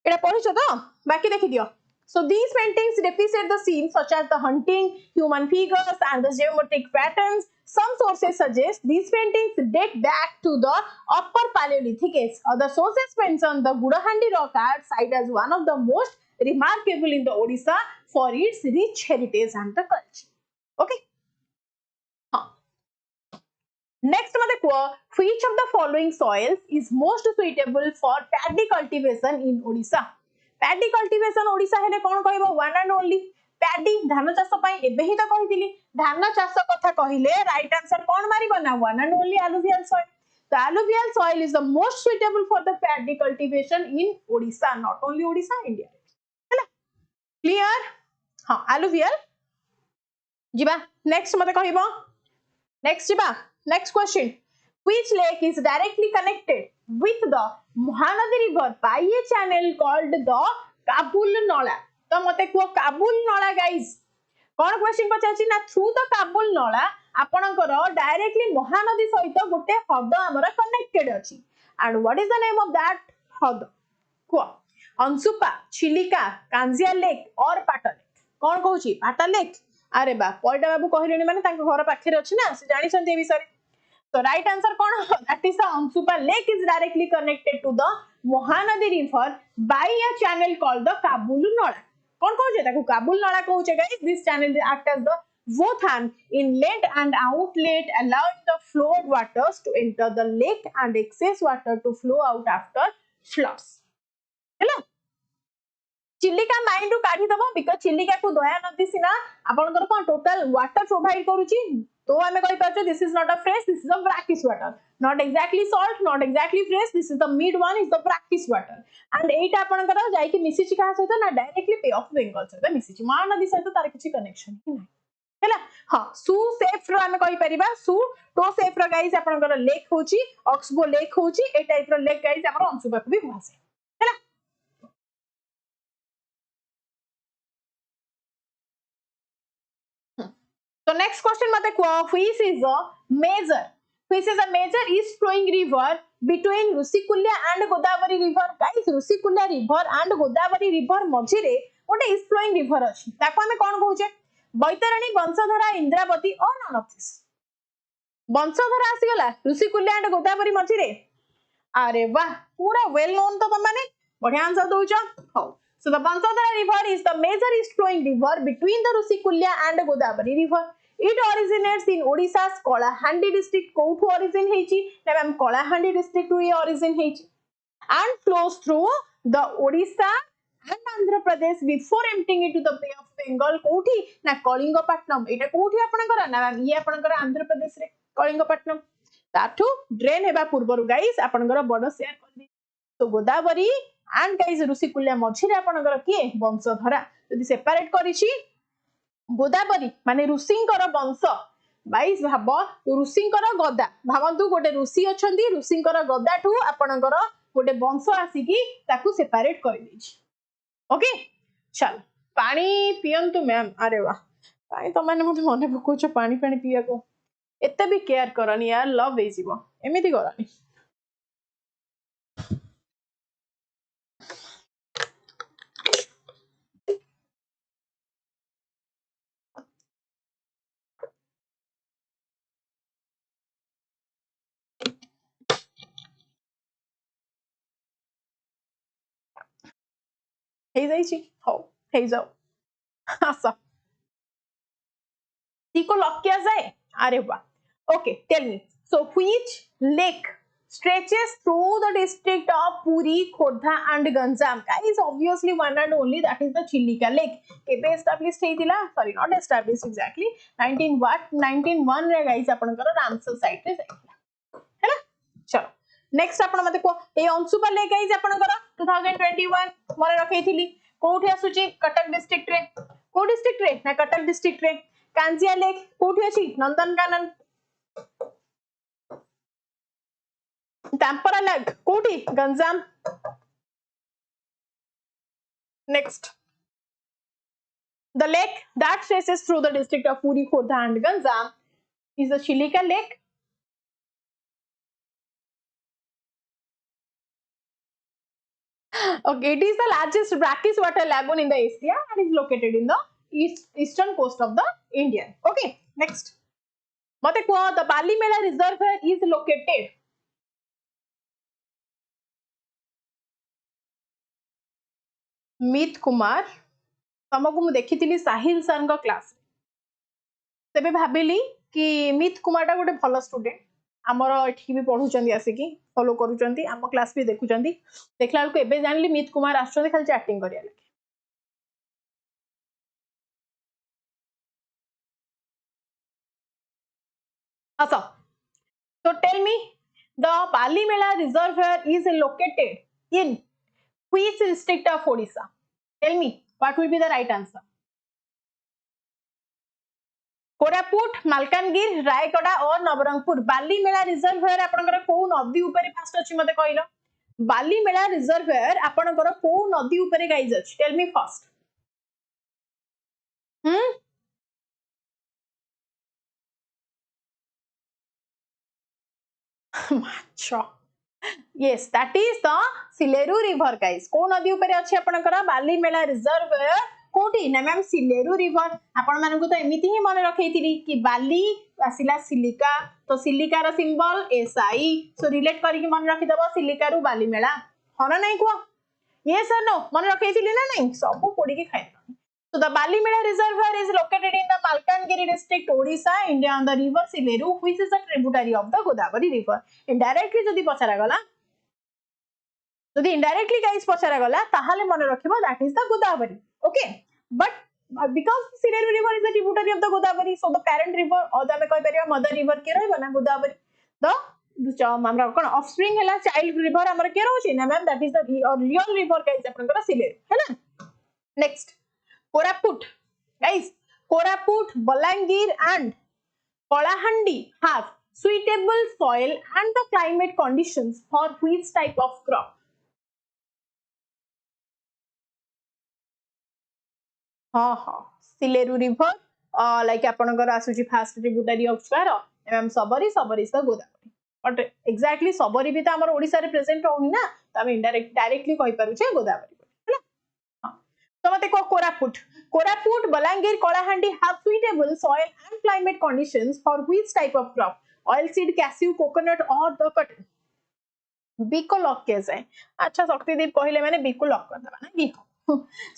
एटा पढिछ तो बाकी देखि दियो So these paintings depict the scenes such as the hunting, human figures and the geometric patterns. Some sources suggest these paintings date back to the upper Paleolithic age. Other sources mention the Gudahandi rock art site as one of the most remarkable in the Odisha for its rich heritage and the culture. Okay. Next mate kuh, which of the following soils is most suitable for paddy cultivation in Odisha? Paddy cultivation Odisha hele kon kahibo? One and only paddy dhana chaso pai ebe hi ta kahithili dhana chaso katha kahile right answer kon maribo na one and only alluvial soil. The alluvial soil is the most suitable for the paddy cultivation in Odisha, not only Odisha, India. Hala clear? Ha alluvial jiba next mate kahibo. Next jiba next question. Which lake is directly connected with the Mahanadi river by a channel called the Kabul Nala? तो मते को Kabul Nala guys कौन question पचाची ना through the Kabul नला आपनकर directly Mahanadi सहित गोटे हद हमर कनेक्टेड अछि and what is the name of that हद को अंशुपा चिलिका कांजिया लेक और पाटा लेक कौन कहूची पाटा लेक अरे बा पॉइंट बाबू कहलेनी माने तांको घर पाखरे अछि ना से जानि छन ए विषय so right answer कौन that is the Ansupa lake is directly connected to the Mahanadi river by a channel called the Kabul Nala कौन कहूचे ताको काबुल नाला कहूचे guys this channel act as the both an inlet and outlet allowing the flowed waters to enter the lake and excess water to flow out after floods हैला Chilika mind रु काढी दबो because Chilika को दया नदी सिना आपनकर कोन टोटल वाटर प्रोवाइड करूची तो हमें कहि पाछो this is not a fresh this is a brackish water not exactly salt not exactly fresh this is the mid one is the brackish water and एटा आपनकर जाई कि मिसिची का सहित ना डायरेक्टली पे ऑफ बेंगल सहित मिसिची मान नदी सहित तार किछि कनेक्शन ही नै हैला हां सु सेफ रो हमें कहि परिबा सु तो सेफ रो गाइस आपनकर लेक होची ऑक्सबो लेक होची ए टाइप रो लेक गाइस हमर अंशुबा को भी हुआसे हैला So next question mate which is a major east flowing river between Rusikulya and Godavari river guys Rusikulya river and Godavari river मझिरे गोटे east flowing river अछि ताको हमें कोन कहूचे बैतरणी वंशधारा इंद्रावती और नन ऑफ दिस वंशधारा आसी गला Rusikulya and Godavari मझिरे अरे वाह पूरा वेल नोन तो तमाने बढ़िया आंसर दोउचो हो So the Bansodara river is the major east flowing river between the Rusikulya and Godavari river. It originates in Odisha's Kalahandi district. Kouthu origin heichi? Na ma'am Kalahandi district ru ye origin heichi. And flows through the Odisha and Andhra Pradesh before emptying into the Bay of Bengal. Kouthi? Na Kalingapatnam. Eta kouthi apanakara? Na ma'am ye apanakara Andhra Pradesh re Kalingapatnam. That drain heba purbaru guys apanakara bodo share kari. So Godavari and guys Rusikulya मझिरे आपनकर किए वंशधरा यदि separate करिछि Godavari माने ऋषिंकर वंश 22 भाव ऋषिंकर गदा भावंतु गोटे ऋषि अछंती ऋषिंकर गदाठू आपनकर गोटे वंश आसीकी ताकू सेपरेट करि दैछि ओके चल पानी पियंतु मैम अरे वाह काई त माने मते मने पकोछ पानी पानी पिया को एते भी केयर करनी यार लव हे जीवो एमिति करनी हे जाइछि हो हे जाओ आसा टीको लॉक किया जाए अरे वाह okay tell me so which lake stretches through the district of Puri, Khordha and Ganjam guys obviously one and only that is the Chilika lake केबे established हेतिला sorry not established exactly 1901 रे guys आपनकर Ramsar site रे जाइतिला हैला चलो next आपण मते को ए Anshupa lake guys आपनकर 2021 मरे रखैथिली कोठी आसुची कटक डिस्ट्रिक्ट रे को डिस्ट्रिक्ट रे ना कटक डिस्ट्रिक्ट रे कांजिया लेक कोठी अछि नंदनकानन Tampara Lake कोठी Ganjam next the lake that stretches through the district of Puri, Khordha and Ganjam is the Chilika lake okay it is the largest brackish water lagoon in the Asia and is located in the eastern coast of the India okay next mate ko the Balimela reservoir is located Meet Kumar तुमको मु देखी साहिल sir को class तेबे भाबिली कि मित कुमार टा गोटे भल स्टूडेंट आमर एठी भी पढ़ुचंदी आसिकी फॉलो करूचंदी आम क्लास भी देखुचंदी देखला बेलको एबे जानली मित कुमार आछोंदी खाली चैटिंग करिया लगे असो so tell me the Balimela reservoir is located in which district of Odisha? Tell me what will be the right answer? Koraput Malkangiri Rayagada और नवरंगपुर बालीमेला रिजर्वायर आपनकर को नदी ऊपर फास्ट अछि मते कहलो बालीमेला रिजर्वायर आपनकर को नदी ऊपर गाइज अछि टेल मी फर्स्ट माछो yes that is the Sileru river guys को नदी ऊपर अछि आपनकर बालीमेला रिजर्वायर कोठी ना मैम सिलेरु रिवर आपण मानन को तो एमिति ही मन रखैतिली कि बाली आसिला सिलिका तो सिलिका रो सिंबल एसआई सो रिलेट करी कि मन रखि दबो सिलिका रु बाली मेला हन नै को यस और नो मन रखैतिली ना नै सब पोडी के खाइ so the Balimela reservoir is located in the Malkangiri district Odisha India on the river Sileru which is a tributary of the Godavari river indirectly जदी पछरा गला जदी indirectly गाइस पछरा गला ताहाले मन रखिबो that is the Godavari okay but because Sileru river is a tributary of the Godavari so the parent river or the कहि परिया mother river के रहबो ना Godavari the हमरा कोन offspring हला child river हमर के रहउची ना ma'am that is the real river guys आपनकर Sileru हैना next Koraput guys Koraput Balangir and Kolahandi have suitable soil and the climate conditions for which type of crop हाँ Sileru river like आपनकर आसुची fast tributary of square एवं सबरी सबरी स Godavari but exactly सबरी भी त हमर ओडिसा रे प्रेजेंट होनी ना त हम इनडायरेक्ट डायरेक्टली कहि पारु छे गोदावरी तो मते को Koraput Balangir Kolahandi have suitable soil and climate conditions for which type of crop oilseed cashew coconut or the cotton बिको लॉक के जाए अच्छा शक्तिदीप कहले माने बिको लॉक कर दबा ना कि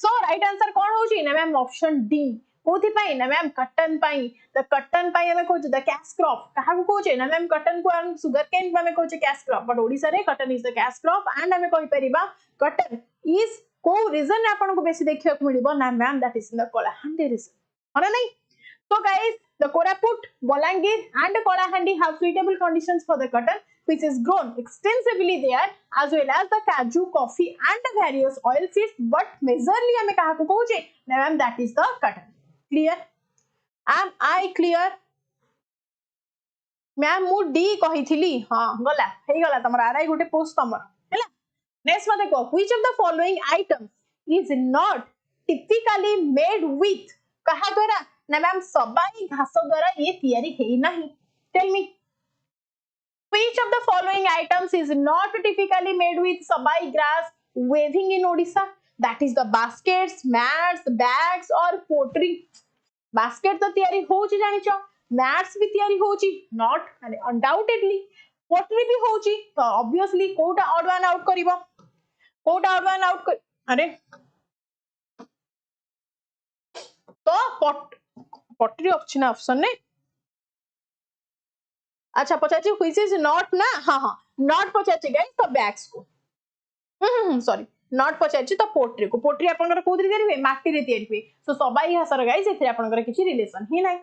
सो राइट आंसर कोन होची ना मैम ऑप्शन डी कोथि पाई ना मैम कॉटन पाई द कॉटन पाई हमें कहू द कैश क्रॉप कहा को कहू ना मैम कॉटन को हम सुगर केन हमें कहू कैश क्रॉप बट ओडिसा रे cotton is the cash crop and हमें कहि परिबा कॉटन इज को रीजन आपन को बेसी देखिया को मिलिबो ना ma'am that is in the Kolahandi region है नहीं so guys the Koraput Balangir and Kolahandi have suitable conditions for the cotton which is grown extensively there as well as the cashew coffee and the various oil seeds but majorly हमें कहा को कहू जे ना ma'am that is the cotton clear am I clear ma'am मु D कहिथिली हां गला हे गला तमरा RI गोटे पोस्ट तमरा हैला नेक्स्ट मते को which of the following items is not typically made with कहा द्वारा ना मैम सबाई घास द्वारा ये तैयारी हेई नाही tell me which of the following items is not typically made with sabai grass weaving in Odisha that is the baskets mats bags or pottery basket तो तैयारी होची जानिचो mats भी तैयारी होची not माने undoubtedly pottery भी होची तो obviously Kota odd one out करिवो Kota odd one out अरे तो pottery ऑप्शन ऑप्शन ने अच्छा पचाची which is not ना हाँ हाँ not पचाची गाइस तो bags को सॉरी not पचाची तो पोट्री को पोट्री आपनकर कोदरी तयारी हुए माटी रे तयारी हुए सो सबाई घासर गाइस एथि आपनकर किछि रिलेशन ही नाही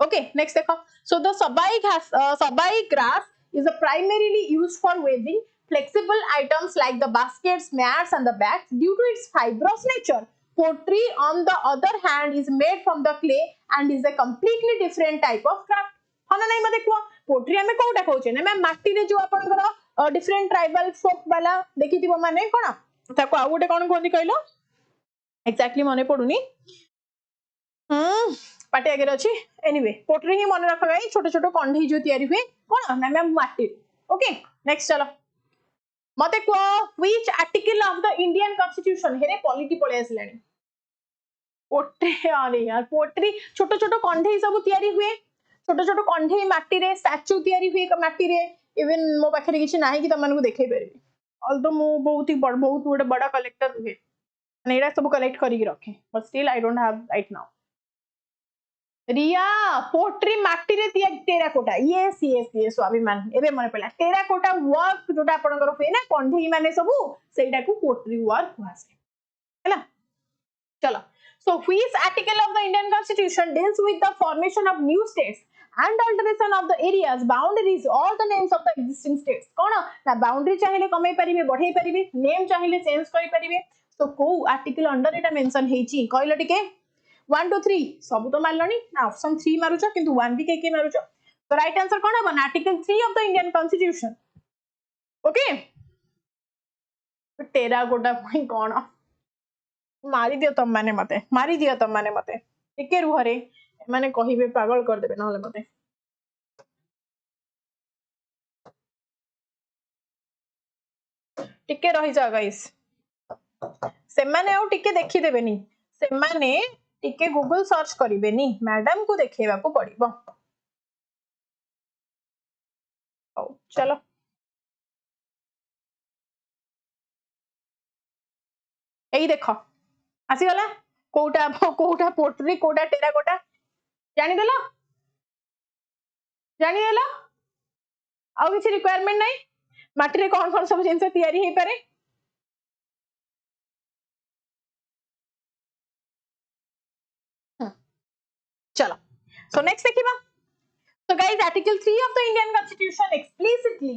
ओके नेक्स्ट देखो सो द सबाई grass is primarily used for weaving flexible items like the baskets mats and the bags due to its fibrous nature pottery on the other hand is made from the clay and is a completely different type of craft हना नाही मते को pottery हमें कोटा कहउछे ना मैं माटी रे जो आपनकर डिफरेंट ट्राइबल फोक वाला देखिथिबो माने कोन ताको आ गोटे कोन कोंदी कहलो एक्जेक्टली मने पडुनी पाटे आगे अछि एनीवे पोट्री ही मन रख गाई छोटे छोटे कंढी जो तयारी हुए कोन ना मैम माटी ओके नेक्स्ट चलो मते को which article of the Indian constitution here polity पळे आसलानी पोट्री अरे यार पोट्री छोटे छोटे कंढी सब तयारी हुए छोटे छोटे कंढी माटी रे स्टैच्यू तयारी हुए माटी रे इवन मो पाखरे किछि नाही कि तमन को देखै परबी ऑल्दो मो बहुत ही बहुत गोटे बड़ा कलेक्टर हुए माने एटा सब कलेक्ट करी रखे but still I don't have right now Riya pottery माटी रे टेराकोटा यस यस यस स्वाभिमान एबे मन पड़ला टेराकोटा वर्क जोटा आपनकर होय ना कंढई माने सब सेटा को पोट्री वर्क हुआसे हैला चलो so which article of the Indian Constitution deals with the formation of new states and alteration of the areas boundaries or the names of the existing states कोन ना बाउंड्री चाहिले कमै परिबे बढ़ाई परिबे नेम चाहिले change करि परिबे so को आर्टिकल अंडर एटा मेंशन हेची कहलो टिके 1 2 3 सब तो मारलनी ना ऑप्शन 3 मारुछ किंतु 1 भी के मारुछ तो राइट आंसर कोन हबो article 3 of the Indian constitution okay terracotta पई कोन मारी दियो तम माने मते टिके रुह रे माने कहिबे पागल कर देबे नहले मते टिके रहि जा गाइस से माने आ टिके देखि देबेनी से माने टिके गूगल सर्च करिबेनी मैडम को देखेबा को पड़िबो चलो एई देखो आसी गला कोटा पोट्री कोटा टेराकोटा जानि देला आ किछि रिक्वायरमेंट नै माटी रे कोन सब जिंस तयारी हे पारे चलो so next देखिबा so guys article 3 of the Indian Constitution explicitly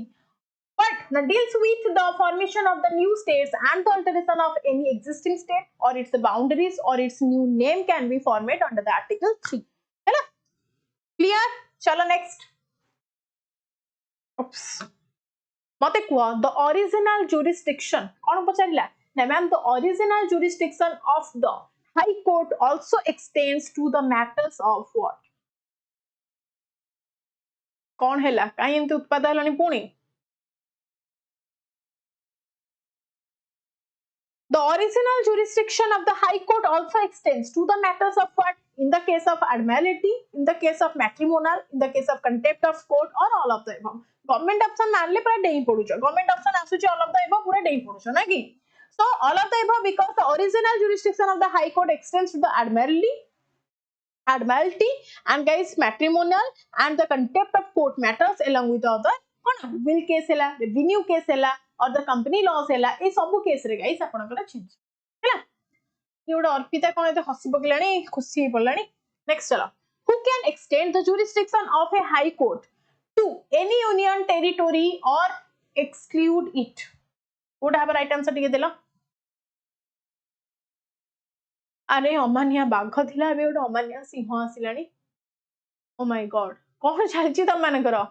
but deals with the formation of the new states and the alteration of any existing state or its boundaries or its new name can be formed under the article 3 है ना clear चलो next oops मते को the original jurisdiction कोन पचारिला ना ma'am the original jurisdiction of the High Court also extends to the matters of what? कौन है ला काई एमते उत्पाद हलानी पुणी The original jurisdiction of the High Court also extends to the matters of what? In the case of admiralty, in the case of matrimonial, in the case of contempt of court, or all of the above. Government option मानले पूरा डेई पडुछ government option आसुची all of the above पूरा डेई पडुछ ना कि so all of the above because the original jurisdiction of the High Court extends to the admiralty and guys matrimonial and the contempt of court matters along with the other cone will case हैला revenue case हैला और the company laws हैला ए सब case रे guys आपनकर change हैला योडा अर्पिता कोन एते हसी पकलानी खुशी पड़लानी नेक्स्ट चलो who can extend the jurisdiction of a high court to any union territory or exclude it would have a right answer टिके देला अरे अमानिया बाघ थिला बे ओडा अमानिया सिंह आसिलानी ओ माय गॉड कोन चलची तम माने करो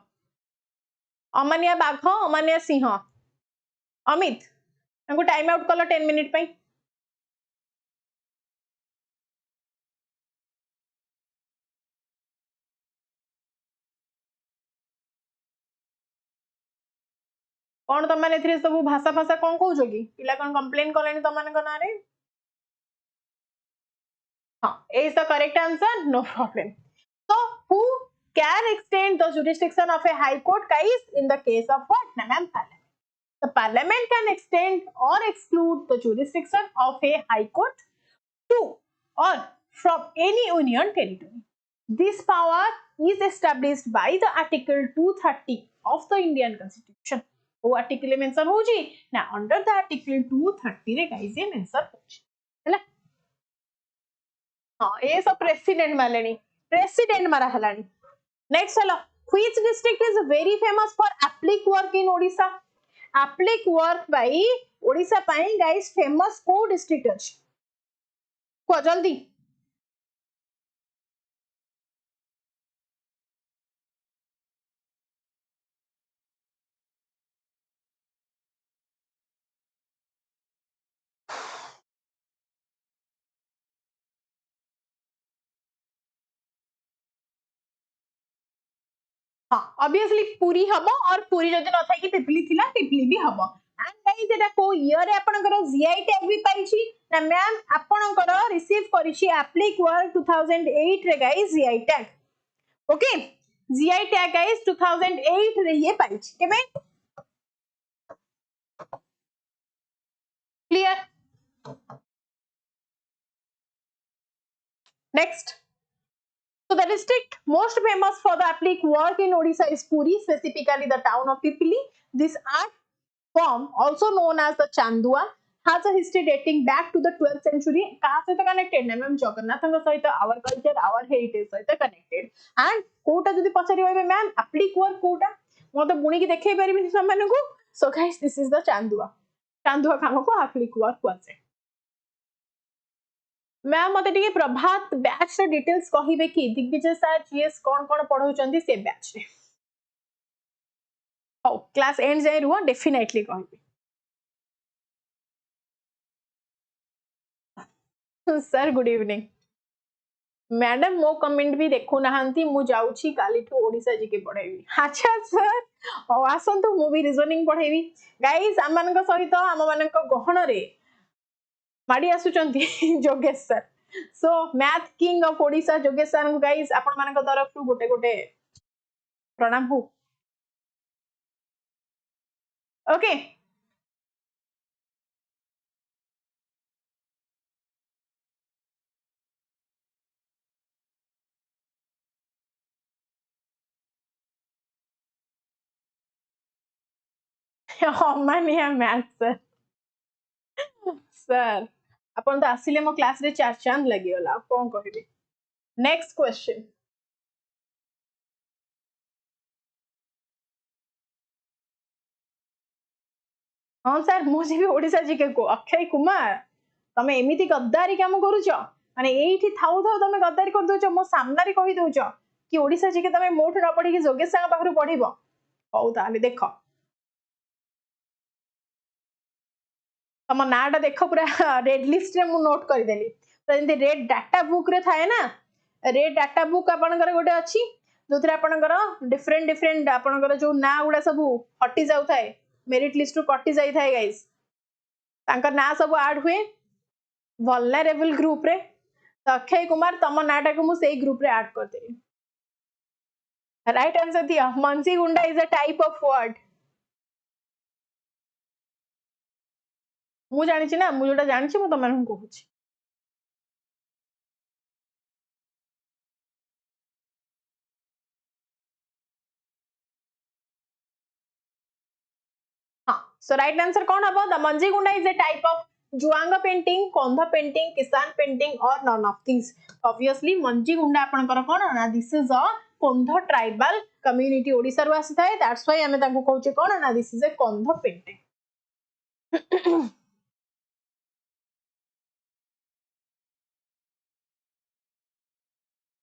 अमानिया बाघ अमानिया सिंह अमित हमको टाइम आउट कलो 10 मिनिट पई कौन तम माने एथरे सब भाषा भाषा कोन कहउजो की पिला कोन कंप्लेन करलेनी तम माने कना रे हां is the correct answer no problem so who can extend the jurisdiction of a high court guys in the case of what na ma'am parliament the parliament can extend or exclude the jurisdiction of a high court to or from any union territory this power is established by the article 230 of the Indian Constitution वो article mention हो जी ना under the article 230 रे guys ये mention हो जी हैला हां ये सब प्रेसिडेंट मालेनी प्रेसिडेंट मारा हलानी नेक्स्ट चलो which district is very famous for applique work in Odisha applique work by Odisha पई गाइस फेमस को डिस्ट्रिक्ट अछि को जल्दी हां ऑब्वियसली पूरी हबो और पूरी जदि न थाई कि पिपली थिला पिपली भी हबो एंड गाइस एटा को ईयर रे आपनकर जीआई टैग भी पाइछि ना मैम आपनकर रिसीव करिछि एप्लिक वर्क 2008 रे guys GI tag okay GI tag guys 2008 रे ये पाइछि केबे clear Next, so the district most famous for the applique work in Odisha is Puri, specifically the town of Pipili. This art form, also known as the Chandua, has a history dating back to the 12th century. Kaha saita connected? Ma'am Jagannathanga saita, our culture, our heritage saita connected. And kota jodi pachariba ma'am applique work kota mo to buni ki dekhei paribini samanku. So guys, this is the Chandua. Chandua kamo ko applique work kuase. Ma'am मते टिके प्रभात batch रे details कहिबे कि Digvijay sir GS कोन कोन पढौचंदी से batch रे हो class and जाय रुआ डेफिनेटली कहबे सर गुड इवनिंग मैडम मो कमेंट भी देखु नहांती मु जाउची काली ठु ओडिसा जी के पढाइबी अच्छा सर ओ आसंतु मु भी रीजनिंग पढाइबी गाइस आमन को सहित आम मानन को गहन रे माडी आसुचंती जोगेश sir so math king of Odisha जोगेश सर को गाइस आपण मानन को तरफ टू गोटे गोटे प्रणाम हो ओके मानिया मैथ सर सर अपन तो आसिले मो क्लास रे चार चांद लगी होला कोन कहबी नेक्स्ट क्वेश्चन हां सर मो जेबी ओडिसा जी के को अक्षय कुमार तमे एमिति गद्दारी काम करूछ माने एठी थाउ थाउ तमे गद्दारी कर दोछ मो सामना रे कहि दोछ कि ओडिसा जी के तमे मोठ न पढी कि जोगेश संग पाखरु पढिबो हौ ताले देखो तम नाटा देख पूरा रेड लिस्ट रे मु नोट कर देली तो रेड डाटा बुक रे थाए ना रेड डाटा बुक आपनकर गोटे अछि जोथरे आपनकर डिफरेंट डिफरेंट आपनकर जो ना गुडा सब हटि जाउ थाए मेरिट लिस्ट रु कटि जाई थाए गाइस तांकर ना सब ऐड हुए वल्नरेबल ग्रुप रे तो अक्षय कुमार तम नाटा को मु सेही ग्रुप रे ऐड कर देली राइट आंसर दिया मंसी गुंडा is a type of word मु जानि छी ना मु जोटा जानि छी मु तमन को कहूची So right answer कौन हबो द मंजी गुंडा is a type of Juang painting Kondh painting Kisan painting और नॉन ऑफ दिस ऑब्वियसली मंजी गुंडा आपनकर कोन ना this is a Kondh tribal community Odisha रु आसी थाए दैट्स व्हाई हमें ताको कहूचे कोन ना this is a Kondh painting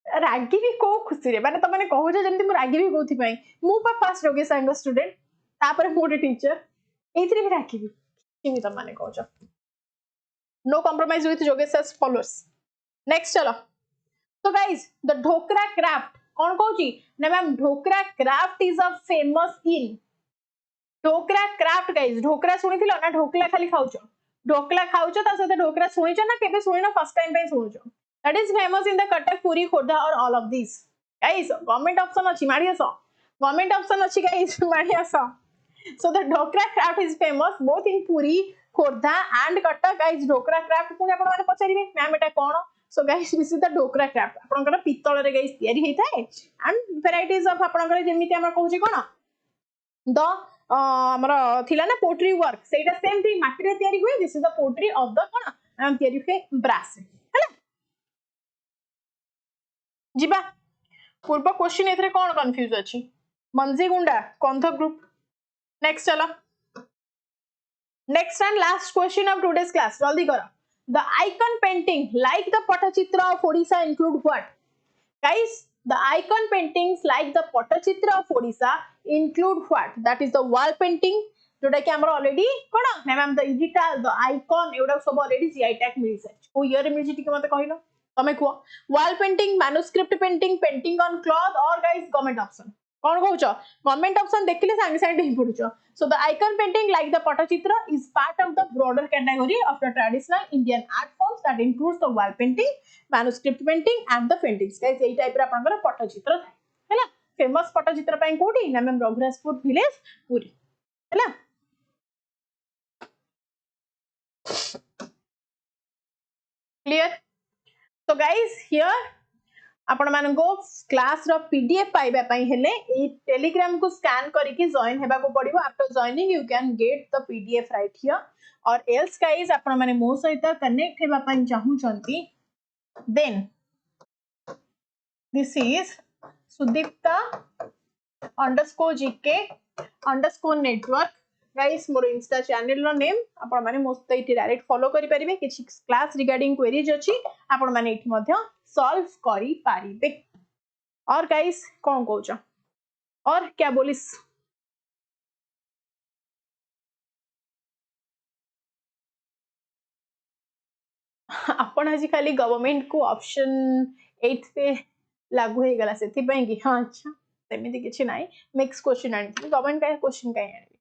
रागी भी को खुशी रे माने तमने कहूचे जेंति मु रागी भी कोथि पई मु पा फास्ट जोगे संग स्टूडेंट तापर मोटे टीचर एथरे भी रागी भी किमि तमने कहूचो नो कॉम्प्रोमाइज विथ जोगेश फॉलोअर्स नेक्स्ट चलो तो गाइज द ढोकरा क्राफ्ट कौन कहूची ना ma'am Dhokra craft is a famous in Dhokra craft guys Dhokra सुनिथिलो ना ढोकला खाली खाउचो ढोकला खाउचो ता सते ढोकरा सुनिचो ना केबे सुनिनो फर्स्ट टाइम पे सुनिचो that is famous in the Cuttack Puri Khordha और all of this guys government option अछि माडी आसो गवर्नमेंट ऑप्शन अछि गाइज माडी आसो so the dhokra craft is famous both in puri khordha and katak guys dhokra craft puni apan mane pacharibe ma'am eta kono so guys this is the dhokra craft apankara pitol re guys tiari heithae and varieties of apankara jemiti amar कहूची cone the amara thila na pottery work seita same thing matti re tiari हुए this is the pottery of the cone am tiari हुए brass हैला जिबा पूर्व question एथरे कोन confuse अछि मंजी गुंडा कोंध group next चलो next and last question of today's class jaldi karo the icon painting like the patachitra of odisha include what guys the icon paintings like the patachitra of odisha include what that is the wall painting जोटा कि हमर already कोन ma'am the digital the icon एवडा सब already GI tag मिल जाय ओ year रे मिल जिति के मते कहिलो तमे को wall painting manuscript painting painting on cloth और गाइस गवर्नमेंट ऑप्शन कौन कहूच गवर्नमेंट ऑप्शन देखिले सांगे सांगे ढी पडुच so the icon painting like the patachitra is part of the broader category of the traditional indian art forms that includes the wall painting manuscript painting and the paintings guys ei type रा आपनकर patachitra हैला famous patachitra पई कोठी ना ma'am Raghurajpur village Puri हैला clear So guys, here आपण मानको class रो PDF पाइबा पई हेले ए टेलीग्राम को स्कैन करके जॉइन हेबा को पड़िबो. After joining you can get the PDF right here. और एल्स गाइस आपण माने मो सहित कनेक्ट हेबा पई चाहू चंती, then this is Sudipta _gk_network. Guys मोर इंस्टा चैनल रो नेम आपण माने मोस्त इति डायरेक्ट फॉलो करि परिबे. किछि क्लास रिगार्डिंग क्वेरीज अछि आपण माने इति मध्य सॉल्व करि पारिबे. और गाइस कौन कहूछ और क्या बोलिस? आपण आज खाली गवर्नमेंट को ऑप्शन 8 पे लागू हे गला सेति पई कि हां अच्छा सेमिति किछि नाही. नेक्स्ट क्वेश्चन आनी गवर्नमेंट का क्वेश्चन काई आनी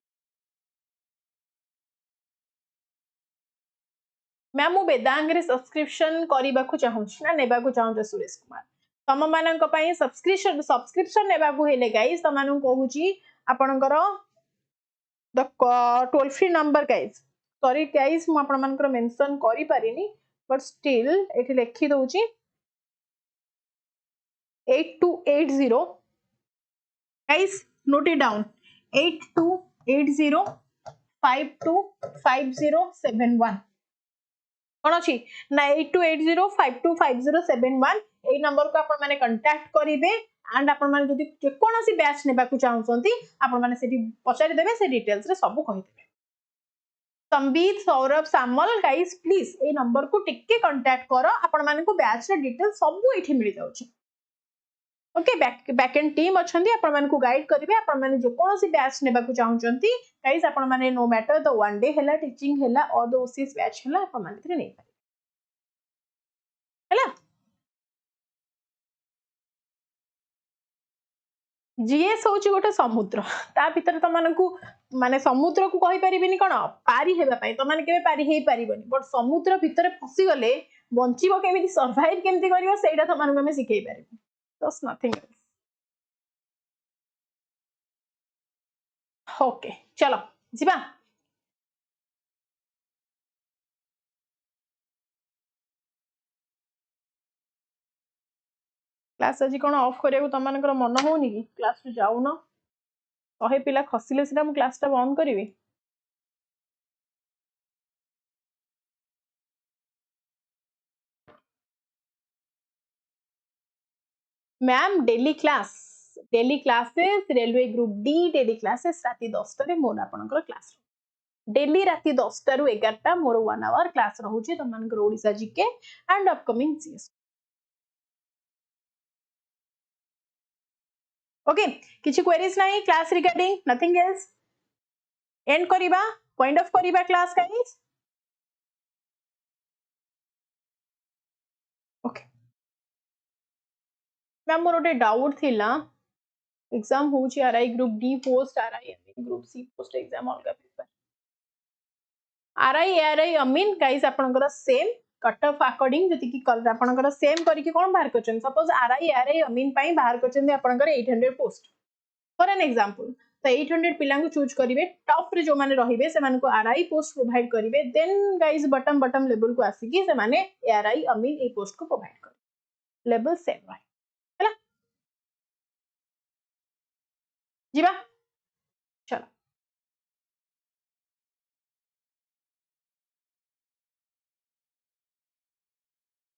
मैम मु वेदांग रे सब्सक्रिप्शन करबा को चाहू ना नेबा को चाहू सुरेश कुमार. तम मानक पई सब्सक्रिप्शन नेबा को हेले गाइस तमानु कहूची आपनकर the toll free number guys. Sorry guys मु आपण मानकर मेंशन करि पारिनी बट स्टिल एठी लिखि दउची 8280 guys note it down 8280525071 कौन अच्छी ना 8280525071 ए नंबर को आपण माने कांटेक्ट करिवे एंड आपण माने जदी कोनोसी बैच नेबा को चाहउछंती आपण माने सेठी पचारि देबे से डिटेल्स रे सब कहि देबे. संबित सौरभ सामल गाइस प्लीज ए नंबर को टिके कांटेक्ट करो आपण माने को बैच रे डिटेल्स सब एठी मिल जाउची. ओके बैक एंड टीम अछंती आपण माने को गाइड करिवे आपण माने जो कोनोसी बैच नेबा को चाहउछंती गाइस आपण माने no matter the one day हेला टीचिंग हेला और द ओसीएस बैच हेला आपण माने रे नै पारे हेला. जीएस होची गोटे समुद्र ता भीतर त मानकू माने समुद्र को कहि परिबिनी कोन पारी हेबा पई त माने केबे पारी हेई परिबनी बट समुद्र भीतर फसी गले बंचीबो केमिति सर्वाइव केमिति करिवो सेइडा त मानकू हमें सिखै परिबो. Just nothing else. ओके चलो जिबा क्लास आज कोन ऑफ करिया त मानकर मन होउनी कि क्लास रे जाउनो 100 पिला खसिले सिना मु क्लास टा बंद करिवि. Ma'am daily classes railway group D daily classes राति 10 रे मोर आपनकर क्लास डेली राति 10 रु 11 मोर 1 आवर क्लास रहउची तमनकर Odisha GK and upcoming CS. Okay किछि क्वेरीज नाही class regarding nothing else and करिबा पॉइंट ऑफ करिबा क्लास गाइस. ओके मैम मोर ओटे डाउट थिला एग्जाम होची RI group D post RI group C post exam अलगा पेपर आरआई अमीन गाइस आपनकर सेम कट ऑफ अकॉर्डिंग जति की कल आपनकर सेम करिके कोन बाहर करछन सपोज आरआई अमीन पई बाहर करछन आपनकर 800 पोस्ट फॉर एन एग्जांपल तो 800 पिला को चूज करिवे टॉप रे जो माने रहिबे से माने को आरआई पोस्ट प्रोवाइड करिवे देन गाइस बटम लेवल को आसीकी से माने आरआई अमीन ए पोस्ट को प्रोवाइड कर लेवल सेम रहे हैला जीवा चलो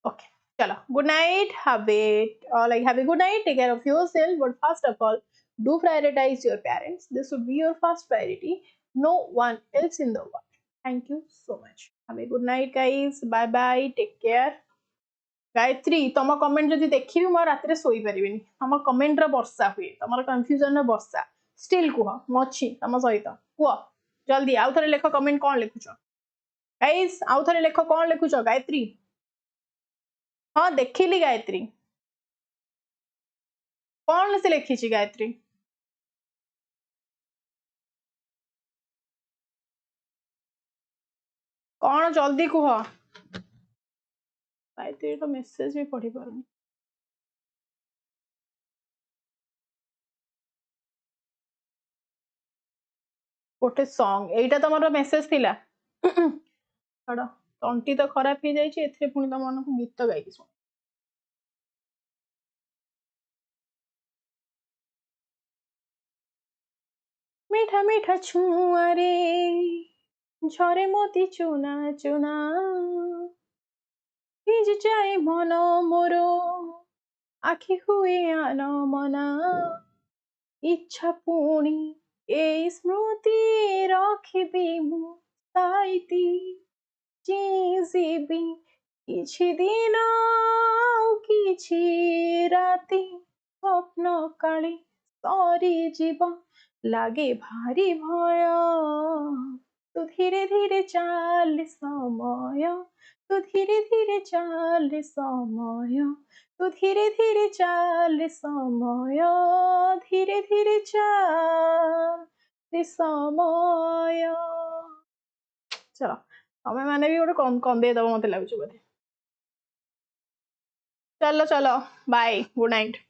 okay chalo good night have a good night take care of yourself but first of all do prioritize your parents this should be your first priority no one else in the world thank you so much have a good night guys bye bye take care Gayatri तुम comment जदि देखिबी मो रात रे सोई परिबिनी तुम comment रो वर्षा हुए तुमर confusion रो वर्षा still कुह मो अछि तुम सहित कुह जल्दी आउ थरे लेख कमेंट कोन लिखुछ गाइस आउ थरे लेख कोन लिखुछ गायत्री हाँ देखिली गायत्री कौन से लिखी गायत्री कौन जल्दी कुह गायत्री तो मेसेज भी पढ़ी पारुनी गोटे सॉन्ग एटा तमरो मेसेज थिला छड़ तंटी तो खराब हो जाई छी एथरे पुनी त मन को गीत गाई सुन मीठा मीठा छुआरे झरे मोती चुना चुना ভিজ যায় মন মোর আখি হুয়ে আনা মনা ইচ্ছা পুଣି এই স্মৃতি রখিবি মু সাইতি ଯିବି କିଛି ଦିନ ଆଉ କିଛି ରାତି ସ୍ୱପ୍ନ କାଳେ ସରିଯିବ ଲାଗେ ଭାରି ଭୟ ତୁ ଧୀରେ ଧୀରେ ଚାଲେ ସମୟ ତୁ ଧୀରେ ଧୀରେ ଚାଲେ ସମୟ ତୁ ଧୀରେ ଧୀରେ ଚାଲେ ସମୟ ଧୀରେ ଧୀରେ ଚାଲେ ସମୟ चलो तमें मैंने भी गोटे कंदे दब मत लगुच बोधे चलो चलो बाय गुड नाइट।